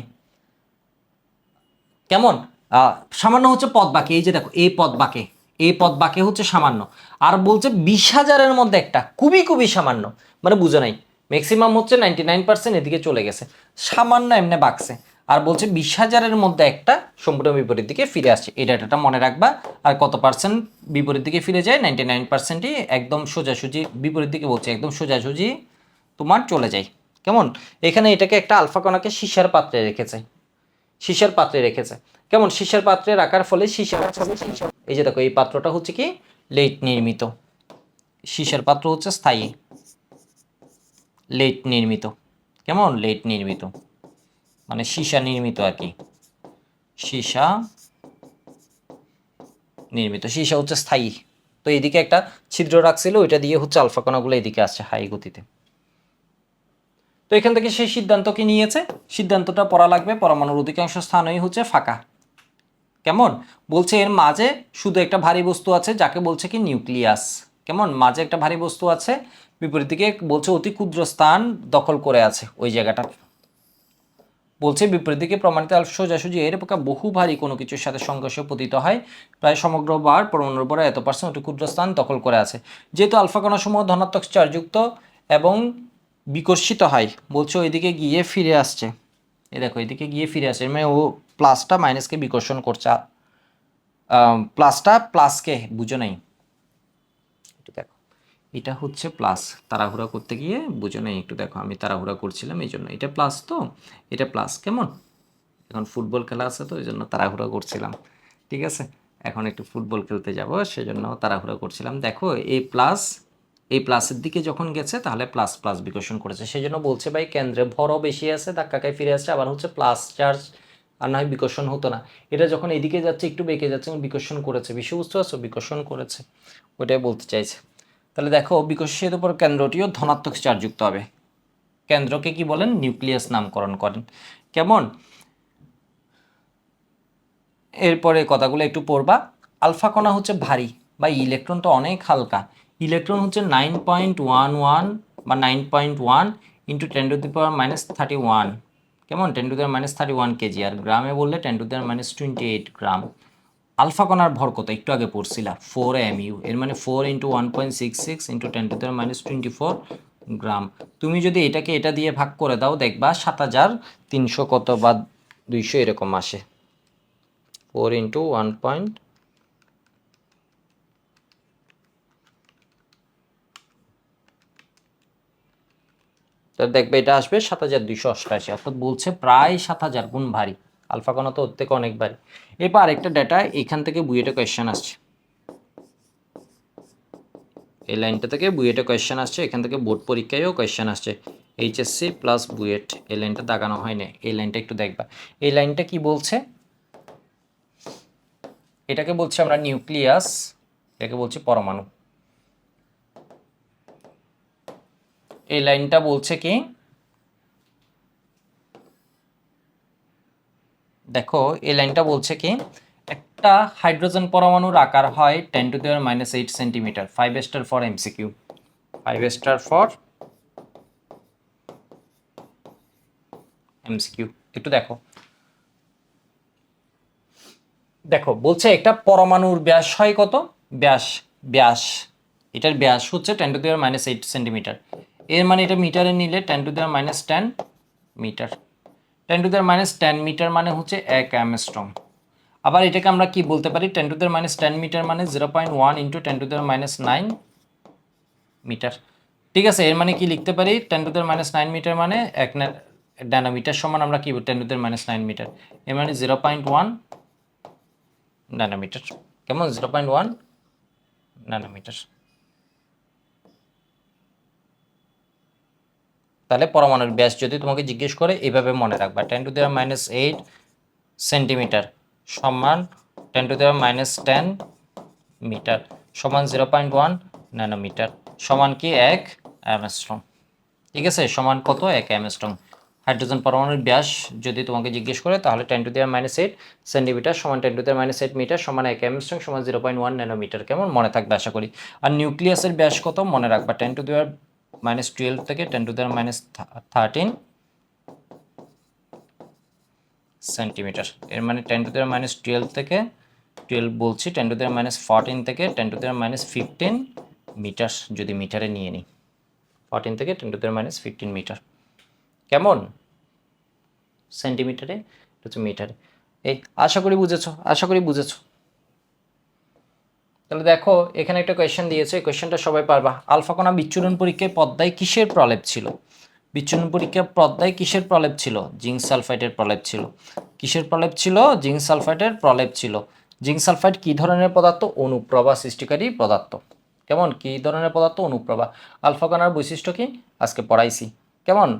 কেমন? সামান্য হচ্ছে পথ বাঁকে। এই যে দেখো এই পথ বাঁকে, এই পথ বাঁকে হচ্ছে সামান্য। আর বলছে 20,000-এর মধ্যে একটা, খুবই খুবই সামান্য, মানে বুঝো নাই, ম্যাক্সিমাম হচ্ছে 99% এদিকে চলে গেছে, সামান্য এমনি বাঁকছে। আর বলছে 20,000-এর মধ্যে একটা সম্পূর্ণ বিপরীত দিকে ফিরে আসছে। এই ডাটাটা মনে রাখবা। আর কত পার্সেন্ট বিপরীত দিকে ফিরে যায়, 99%ই একদম সোজাসুজি বিপরীত দিকে, বলছে একদম সোজাসুজি তোমার চলে যায়। কেমন? এখানে এটাকে একটা আলফা কণাকে সীসার পাত্রে রেখেছে, সীসার পাত্রে রেখেছে। কেমন? সীসার পাত্রে রাখার ফলে এই যে দেখো এই পাত্রটা হচ্ছে কি, লেট নির্মিত। সীসার পাত্র হচ্ছে স্থায়ী, লেট নির্মিত। কেমন? লেট নির্মিত মানে সীসা নির্মিত আর কি, সীসা নির্মিত। সীসা হচ্ছে স্থায়ী। তো এইদিকে একটা ছিদ্র রাখছিল, ওইটা দিয়ে হচ্ছে আলফা কণাগুলো এদিকে আসছে হাই গতিতে। তো এখান থেকে সেই সিদ্ধান্ত কি নিয়েছে, সিদ্ধান্তটা পড়া লাগবে। পরমাণুর অধিকাংশ স্থানই হচ্ছে ফাঁকা। কেমন? বলছে এর মাঝে শুধু একটা ভারী বস্তু আছে, যাকে বলছে কি নিউক্লিয়াস। কেমন? মাঝে একটা ভারী বস্তু আছে, বিপরীত দিকে বলছে অতি ক্ষুদ্র স্থান দখল করে আছে ওই জায়গাটা। বলছে বিপরীত দিকে প্রমাণিত সোজাসুজি এর প্রকার বহু ভারী কোনো কিছুর সাথে সংঘর্ষে পতিত হয়, প্রায় সমগ্র বার পরমাণুর উপরে এত পার্সেন্ট অতি ক্ষুদ্র স্থান দখল করে আছে। যেহেতু আলফা কণাসমূহ ধনাত্মক চার্জযুক্ত এবং বিকর্ষিত হয়, বলছে ওইদিকে গিয়ে ফিরে আসছে। এই দেখো এদিকে গিয়ে ফিরে আসছে, মানে ও প্লাসটা মাইনাসকে বিকর্ষণ করছে, প্লাসটা প্লাসকে, বুঝো নাই, একটু দেখো এটা হচ্ছে প্লাস, তাড়াহুড়া করতে গিয়ে বুঝো নাই, একটু দেখো আমি তাড়াহুড়া করছিলাম এই জন্য, এটা প্লাস, তো এটা প্লাস। কেমন? এখন ফুটবল খেলা আছে তো এই জন্য তাড়াহুড়া করছিলাম। ঠিক আছে, এখন একটু ফুটবল খেলতে যাব সেজন্য তাড়াহুড়া করছিলাম। দেখো এই প্লাস, এই প্লাসের দিকে যখন গেছে তাহলে প্লাস প্লাস বিকর্ষণ করেছে, সেই জন্য বলছে ভাই কেন্দ্রে ভরও বেশি আছে, ধাক্কা খায় ফিরে আসছে। আবার হচ্ছে প্লাস চার্জ, আর না হয় বিকর্ষণ হতো না। এটা যখন এদিকে যাচ্ছে একটু বেঁকে যাচ্ছে, বিকর্ষণ করেছে, বিষয় বুঝতে পারছো, বিকর্ষণ করেছে, ওইটাই বলতে চাইছে। তাহলে দেখো বিকর্ষিত উপর কেন্দ্রটিও ধনাত্মক চার্জযুক্ত হবে। কেন্দ্রকে কি বলেন? নিউক্লিয়াস নামকরণ করেন। কেমন? এরপরে কথাগুলো একটু পড়বা। আলফা কণা হচ্ছে ভারী, বা ইলেকট্রনটা অনেক হালকা। ইলেকট্রন হচ্ছে 9.11 বা 9.1 ইন্টু 10⁻⁻31। কেমন? 10⁻31 কেজি। আর গ্রামে বললে 10⁻28 গ্রাম। আলফা কণার ভর কত? একটু আগে পড়ছিলা 4 mu, এর মানে 4 ইন্টু 1.66 ইন্টু 10⁻24 গ্রাম। তুমি যদি এটাকে এটা দিয়ে ভাগ করে দাও দেখবা 7,300 কত বা 200 এরকম আসে। 4 ইন্টু 1 পয়েন্ট, তো দেখবে এটা আসবে 7288, অর্থাৎ বলছে প্রায় 7000 গুণ ভারী। আলফা কণা তো ওর থেকে অনেক ভারী। এরপর আরেকটা ডেটা এখান থেকে বুয়েটে কোয়েশ্চেন আসছে, এই লাইনটা থেকে বুয়েটে কোয়েশ্চেন আসছে, এখান থেকে বোর্ড পরীক্ষায়ও কোয়েশ্চেন আসছে। এইচএসসি প্লাস বুয়েট, এই লাইনটা দাগানো হয় না, এই লাইনটা একটু দেখবা। এই লাইনটা কি বলছে? এটাকে বলছে আমরা নিউক্লিয়াস, এটাকে বলছি পরমাণু। এই লাইনটা বলছে কি, দেখো এই লাইনটা বলছে কি, একটা হাইড্রোজেন পরমাণুর আকার হয় 10⁻⁸ centimetre. 5 star for MCQ, 5 star for MCQ. একটু দেখো, দেখো বলছে একটা পরমাণুর ব্যাস হয় কত, ব্যাস, ব্যাস, এটার ব্যাস হচ্ছে 10⁻⁸ সেন্টিমিটার। এর মানে এটা মিটারে নিলে 10⁻⁻10 মিটার। 10⁻10 মিটার মানে হচ্ছে 1 অ্যামস্ট্রং। আবার এটাকে আমরা কি বলতে পারি, 10⁻10 মিটার মানে 0.1 ইন্টু 10⁻9 মিটার। ঠিক আছে, এর মানে কি লিখতে পারি, 10⁻9 মিটার মানে 1 ন্যানোমিটার সমান আমরা কি 10⁻9 মিটার, এর মানে 0.1 ন্যানোমিটার। কেমন, 0.1 ন্যানোমিটার। তাহলে পরমাণুর ব্যাস যদি তোমাকে জিজ্ঞেস করে এইভাবে মনে রাখবা, 10⁻8 সেন্টিমিটার সমান 10⁻10 মিটার সমান 0.1 ন্যানোমিটার সমান কি 1 অ্যামস্ট্রং। ঠিক আছে, সমান কত, 1 অ্যামস্ট্রং। হাইড্রোজেন পরমাণুর ব্যাস যদি তোমাকে জিজ্ঞেস করে তাহলে 10⁻8 সেন্টিমিটার সমান 10⁻8 মিটার সমান 1 অ্যামস্ট্রং সমান 0.1 ন্যানোমিটার। কেমন, মনে থাকবে আশা করি। আর নিউক্লিয়াসের ব্যাস কত মনে রাখবা, 10⁻12 থেকে 10⁻13 সেন্টিমিটার। এর মানে 10⁻12 থেকে 12 বলছি, 10⁻14 থেকে 10⁻15 মিটার যদি মিটারে নিয়ে নিই, 14 থেকে 10⁻15 মিটার। কেমন, সেন্টিমিটারে, এটা হচ্ছে মিটারে। এই আশা করি বুঝেছো, আশা করি বুঝেছো। তাহলে দেখো এখানে একটা কোয়েশ্চেন দিয়েছে, এই কোয়েশ্চেনটা সবাই পারবা। আলফা কণা বিচ্ছুরণ পরীক্ষায় পদ্মায় কিসের প্রলেপ ছিল? বিচ্ছুরণ পরীক্ষা পদ্মায় কিসের প্রলেপ ছিল? জিঙ্ক সালফাইডের প্রলেপ ছিল। কিসের প্রলেপ ছিল? জিঙ্ক সালফাইডের প্রলেপ ছিল। জিঙ্ক সালফাইড কি ধরনের পদার্থ? অনুপ্রভা সৃষ্টিকারী পদার্থ। কেমন, কি ধরনের পদার্থ? অনুপ্রভা। আলফা কণার বৈশিষ্ট্য কি আজকে পড়াইছি। কেমন,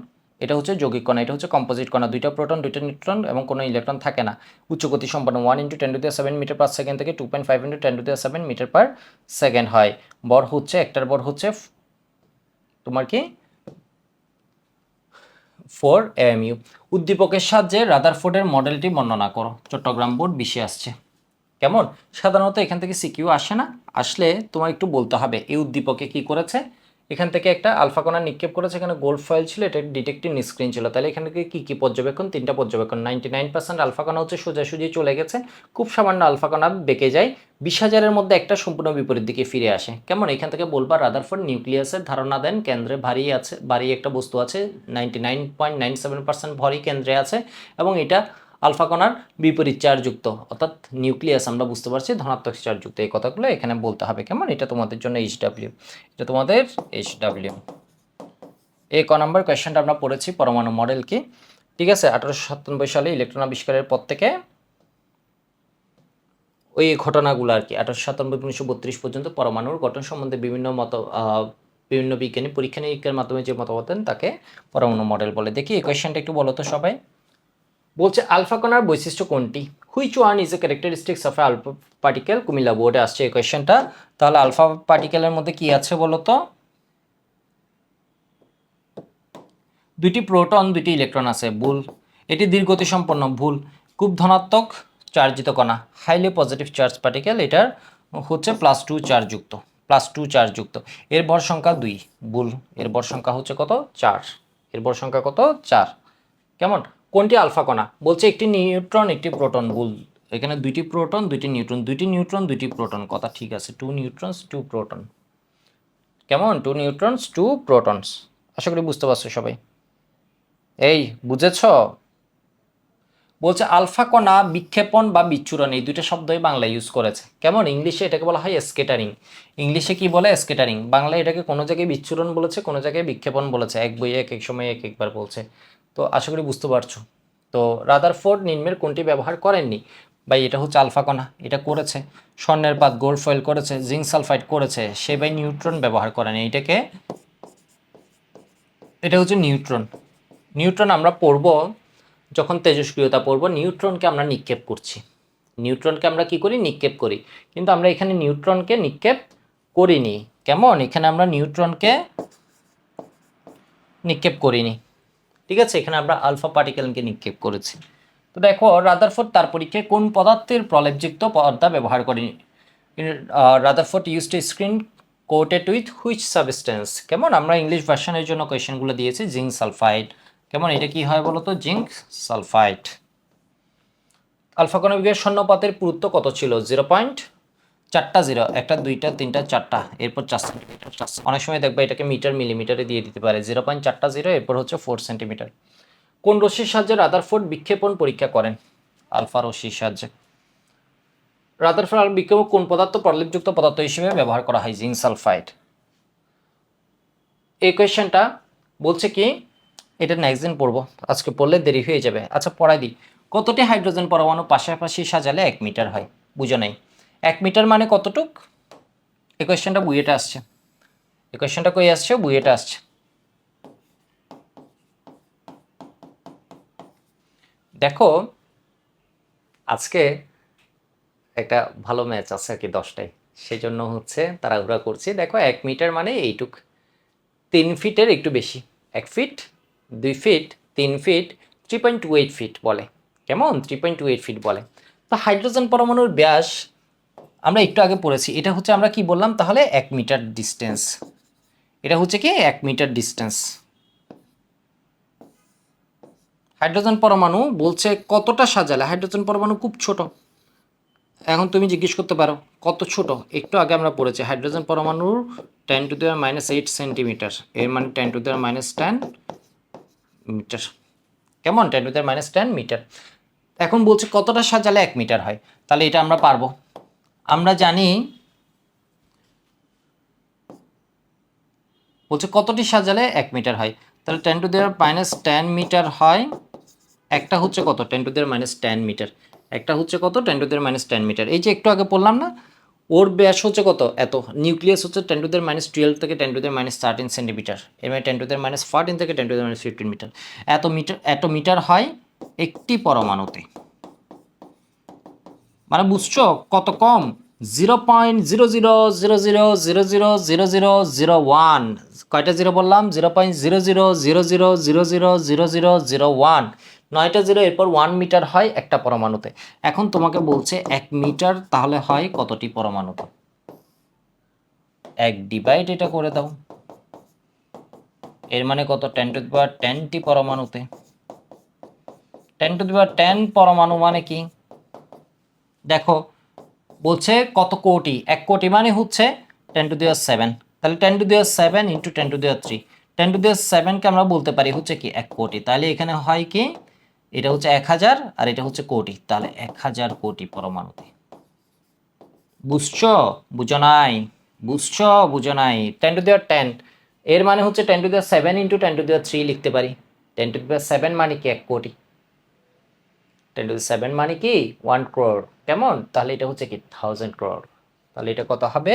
এটা হচ্ছে যৌগিক কণা, এটা হচ্ছে কম্পোজিট কণা, 2টা প্রোটন 2টা নিউট্রন এবং কোনো ইলেকট্রন থাকে না। উচ্চ গতি সম্পন্ন 1 × 10⁻7 মিটার পার সেকেন্ড থেকে 2.5 × 10⁻7 মিটার পার সেকেন্ড হয়। বর হচ্ছে, একটার বর হচ্ছে তোমার কি 4 AMU। উদ্দীপকের সাহায্যে রাদারফোর্ডের মডেলটি বর্ণনা করো। চট্টগ্রাম বোর্ড 20-এ আসছে। কেমন, সাধারণত এখান থেকে সিকিউ আসে না, আসলে তোমার একটু বলতে হবে এই উদ্দীপকে কি করেছে। এখান থেকে একটা আলফা কণা নিক্ষেপ করেছে, এখানে গোল্ড ফয়েল ছিল, এটা ডিটেক্টিভ স্ক্রিন ছিল। তাহলে এখান থেকে কি পর্যবেক্ষণ, 3টা পর্যবেক্ষণ। 99% আলফা কণা হচ্ছে সোজাসুজি চলে গেছে, খুব সামান্য আলফা কণা বেঁকে যায়, 20,000-এর মধ্যে একটা সম্পূর্ণ বিপরীত দিকে ফিরে আসে। কেমন, এখান থেকে বলবা রাদারফোর্ড নিউক্লিয়াসের ধারণা দেন, কেন্দ্রে ভারী আছে, ভারী একটা বস্তু আছে, 99.97% ভরই কেন্দ্রে আছে এবং এটা আলফা কণার বিপরীত চার্জযুক্ত, অর্থাৎ নিউক্লিয়াস আমরা বুঝতে পারছি ধনাত্মক চার্জযুক্ত। এই কথাগুলো এখানে বলতে হবে। কেমন, এটা তোমাদের জন্য HW, এটা তোমাদের HW। এই নাম্বার কোয়েশ্চেনটা আমরা পড়েছি পরমাণু মডেল কি। ঠিক আছে, 1897 সালে ইলেকট্রন আবিষ্কারের পর থেকে ওই ঘটনাগুলো আর কি, 1897-1932 পর্যন্ত পরমাণুর গঠন সম্বন্ধে বিভিন্ন বিজ্ঞানী পরীক্ষা নিরীক্ষার মাধ্যমে যে মতামত দেন তাকে পরমাণু মডেল বলে। দেখি এই কোয়েশ্চেনটা একটু বলো তো সবাই। বলছে আলফা কণার বৈশিষ্ট্য কোনটি? Which one is a characteristics of alpha particle? Comilla বোর্ডে আসছে এই কোয়েশ্চেনটা। তাহলে আলফা পার্টিকেলের মধ্যে কি আছে বলো তো? 2টি প্রোটন 2টি ইলেকট্রন আছে, ভুল। এটি দীর্ঘগতি সম্পন্ন, ভুল। খুব ধনাত্মক চার্জিত কণা, হাইলি পজিটিভ চার্জ পার্টিকেল, এটার হচ্ছে +2 চার্জযুক্ত, +2 চার্জযুক্ত। এর ভর সংখ্যা 2, ভুল। এর ভর সংখ্যা হচ্ছে কত? 4। এর ভর সংখ্যা কত? 4। কেমন, কোনটি আলফা কণা? বলছে একটি নিউট্রন একটি প্রোটন, ভুল। এখানে 2টি প্রোটন 2টি নিউট্রন, 2টি নিউট্রন 2টি প্রোটন, কথা ঠিক আছে। 2 নিউট্রনস 2 প্রোটন। কেমন, 2 নিউট্রনস 2 প্রোটনস। আশা করি বুঝতে পারছো সবাই। এই বুঝেছ? বলছে আলফা কণা বিক্ষেপণ বা বিচ্ছুরণ এই দুইটা শব্দই বাংলায় ইউজ করেছে। কেমন? ইংলিশে এটাকে বলা হয় স্কেটারিং। ইংলিশে কি বলে? স্কেটারিং। বাংলায় এটাকে কোনো জায়গায় বিচ্ছুরণ বলেছে, কোনো জায়গায় বিক্ষেপণ বলেছে। এক বইয়ে এক এক সময় এক একবার বলছে। তো আশা করি বুঝতে পারছো। তো রাদারফোর্ড নিম্নের কোনটি ব্যবহার করেননি? ভাই এটা হচ্ছে আলফা কণা, এটা করেছে। স্বর্ণের পাত গোল্ড ফয়েল করেছে, জিঙ্ক সালফাইড করেছে, সে ভাই নিউট্রন ব্যবহার করেনি। এটা হচ্ছে নিউট্রন। নিউট্রন আমরা পড়ব যখন তেজস্ক্রিয়তা পড়ব, নিউট্রনকে আমরা নিক্ষেপ করছি। নিউট্রনকে আমরা কি করি? নিক্ষেপ করি। কিন্তু আমরা এখানে নিউট্রনকে নিক্ষেপ করিনি। কেমন? এখানে আমরা নিউট্রনকে নিক্ষেপ করিনি। ঠিক আছে, এখানে আমরা আলফা পার্টিকেলকে নিক্ষেপ করেছি। তো দেখো রাদারফোর্ড তার পরীক্ষায় কোন পদার্থের প্রলেপযুক্ত পর্দা ব্যবহার করেনি? Rutherford used to screen coated with which substance? কেমন? আমরা ইংলিশ ভার্সনের জন্য কোয়েশ্চেনগুলো দিয়েছি। Zinc sulphide. কেমন? এটা কি হয় বলো তো? Zinc sulphide. আলফা কণা বিক্রিয়ার শূন্যপাতের পুরুত্ব কত ছিল? 0.4 একটা, দুইটা, তিনটা, চারটা, এরপর 4 সেন্টিমিটার। অনেক সময় দেখবে এটাকে মিটার মিলিমিটারে দিয়ে দিতে পারে। 0.40, এরপর হচ্ছে 4 সেন্টিমিটার। কোন রশ্মির সাহায্যে রাদারফোর্ড বিক্ষেপণ পরীক্ষা করেন? আলফা রশ্মির সাহায্যে। রাদারফোর্ড বিক্ষেপণ কোন পদার্থ প্রলেপযুক্ত পদার্থ হিসেবে ব্যবহার করা হয়? Zinc sulphide. এই কোয়েশ্চেনটা বলছে কি, এটা নেক্সট দিন পড়বো, আজকে পড়লে দেরি হয়ে যাবে। আচ্ছা পড়াই দিই। কতটি হাইড্রোজেন পরমাণু পাশাপাশি সাজালে 1 মিটার হয়? বুঝো নাই। 1 মিটার মানে কতটুক? এই কোয়েশ্চেনটা বুয়েটে আসছে। এই কোয়েশ্চেনটা কই আসছে? বুয়েটে আসছে। দেখো আজকে একটা ভালো ম্যাচ আছে আর কি 10টায়, সেই জন্য হচ্ছে তাড়াহুড়া করছি। দেখো 1 মিটার মানে এইটুক, 3 ফিটের একটু বেশি। 1 ফিট, 2 ফিট, 3 ফিট, 3.28 ফিট বলে। কেমন? 3.28 ফিট বলে। তো হাইড্রোজেন পরমাণুর ব্যাস আমরা একটু আগে পড়েছি। এটা হচ্ছে আমরা কি বললাম তাহলে? 1 মিটার ডিস্টেন্স। এটা হচ্ছে কি 1 মিটার ডিস্টেন্স। হাইড্রোজেন পরমাণু বলছে কতটা সাজালে? হাইড্রোজেন পরমাণু খুব ছোট। এখন তুমি জিজ্ঞেস করতে পারো কত ছোট? একটু আগে আমরা পড়েছি হাইড্রোজেন পরমাণুর 10⁻⁻8 সেন্টিমিটার, এর মানে 10⁻10 মিটার। কেমন? 10⁻10 মিটার। এখন বলছে কতটা সাজালে 1 মিটার হয়। তাহলে এটা আমরা পারবো। আমরা জানি, বলছে কতটি সাজালে 1 মিটার হয়। তাহলে 10⁻10 মিটার হয়। একটা হচ্ছে কত? 10⁻10 মিটার। একটা হচ্ছে কত? 10⁻10 মিটার। এই যে একটু আগে বললাম না, ওর ব্যাস হচ্ছে কত? এত। নিউক্লিয়াস হচ্ছে 10⁻12 থেকে 10⁻13 সেন্টিমিটার। এর মানে 10⁻14 থেকে 10⁻15 মিটার। এত মিটার হয় একটি পরমাণুতে। মানে বুঝছো কত কম? 0.0000000001। কয়টা জিরো বললাম? 0.0000000001। 9টা জিরো, এরপর 1 মিটার হয় একটা পরমাণুতে। এখন তোমাকে বলছে 1 মিটার তাহলে হয় কতটি পরমাণুতে? 1 ডিভাইড এটা করে দাও। এর মানে কত? 10⁻10টি পরমাণুতে। 10⁻10 পরমাণু মানে কি? দেখো বলছে কত কোটি? 1 কোটি মানে হচ্ছে 10⁻7। তাহলে 10⁻7 ইন্টু 10⁻3। 10⁻7কে আমরা বলতে পারি হচ্ছে কি 1 কোটি। তাহলে এখানে হয় কি, এটা হচ্ছে 1000 আর এটা হচ্ছে কোটি। তাহলে 1000 কোটি পরমাণুতে। বুঝছো? বুঝো নাই? বুঝছো? বুঝো নাই? 10⁻10 এর মানে হচ্ছে 10⁻7 ইন্টু 10⁻3 লিখতে পারি। 10⁻7 মানে কি 1 কোটি। 10⁻7 মানে কি 1 crore। কেমন? তাহলে এটা হচ্ছে কি 1000 crore। তাহলে এটা কত হবে?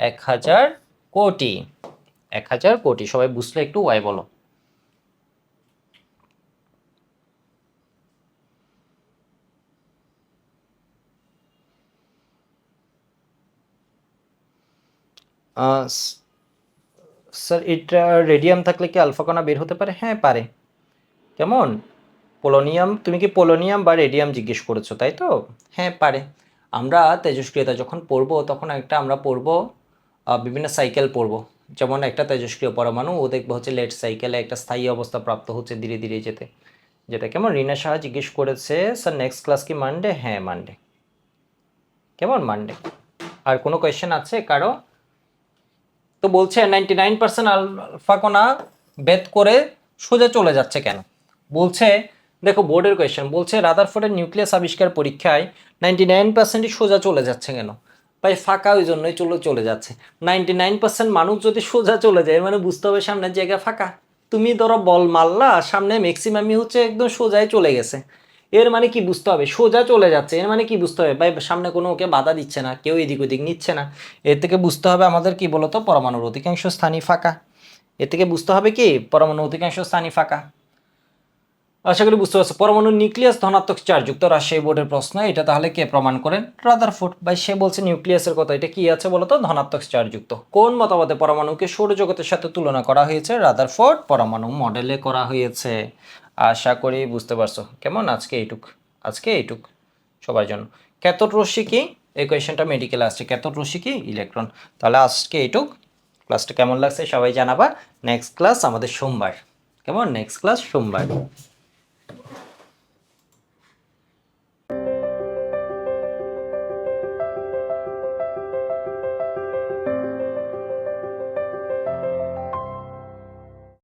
1000 কোটি। 1000 কোটি। সবাই বুঝলে একটু ওয়াই বলো। স্যার এটা রেডিয়াম থাকলে কি আলফা কণা বের হতে পারে? হ্যাঁ পারে। কেমন? পোলোনিয়াম, তুমি কি পোলোনিয়াম বা রেডিয়াম জিজ্ঞেস করেছো তাই তো? হ্যাঁ পারে। আমরা তেজস্ক্রিয়তা যখন পড়বো তখন আমরা পড়বো বিভিন্ন সাইকেল পড়বো। যেমন একটা তেজস্ক্রিয় পরমাণু ও দেখবো হচ্ছে লেট সাইকেলে একটা স্থায়ী অবস্থা প্রাপ্ত হচ্ছে ধীরে ধীরে যেটা কেমন? রিনা সাহা জিজ্ঞেস করেছে স্যার নেক্সট ক্লাস কি মানডে? হ্যাঁ মানডে। কেমন? মানডে। আর কোনো কোয়েশ্চেন আছে কারো? তো বলছে 99% আলফা কণা বেদ করে সোজা চলে যাচ্ছে কেন? বলছে দেখো বোর্ডের কোয়েশ্চেন বলছে রাদারফোর্ডের নিউক্লিয়াস আবিষ্কার পরীক্ষায় 99%ই সোজা চলে যাচ্ছে কেন? ভাই ফাঁকা ওই জন্যই চলে যাচ্ছে। 99% মানুষ যদি সোজা চলে যায় মানে বুঝতে হবে সামনের জায়গা ফাঁকা। তুমি ধরো বল মারলা, সামনে ম্যাক্সিমামই হচ্ছে একদম সোজাই চলে গেছে, এর মানে কি বুঝতে হবে? সোজা চলে যাচ্ছে, এর মানে কি বুঝতে হবে? ভাই সামনে কোনো ওকে বাধা দিচ্ছে না, কেউ এদিক ওদিক নিচ্ছে না। এর থেকে বুঝতে হবে আমাদের কি বলতো, পরমাণুর অধিকাংশ স্থানই ফাঁকা। এর থেকে বুঝতে হবে কি পরমাণুর অধিকাংশ স্থানই ফাঁকা। আশা করি বুঝতে পারছো। পরমাণুর নিউক্লিয়াস ধনাত্মক চার্জযুক্ত, রাজশাহী বোর্ডের প্রশ্ন এটা। তাহলে কে প্রমাণ করেন? রাদারফোর্ড। ভাই সে বলছে নিউক্লিয়াসের কথা, এটা কি আছে বলতো? ধনাত্মক চার্জযুক্ত। কোন মতবাদে পরমাণুকে সৌরজগতের সাথে তুলনা করা হয়েছে? রাদারফোর্ড পরমাণু মডেলে করা হয়েছে। আশা করি বুঝতে পারছো। কেমন? আজকে এইটুক সবার জন্য। ক্যাথোড রশ্মি কি? এই কোয়েশ্চেনটা মেডিকেলে আসছে। ক্যাথোড রশ্মি কি? ইলেকট্রন। তাহলে আজকে এইটুক। ক্লাসটা কেমন লাগছে সবাই জানাবা। নেক্সট ক্লাস আমাদের সোমবার। কেমন? নেক্সট ক্লাস সোমবার।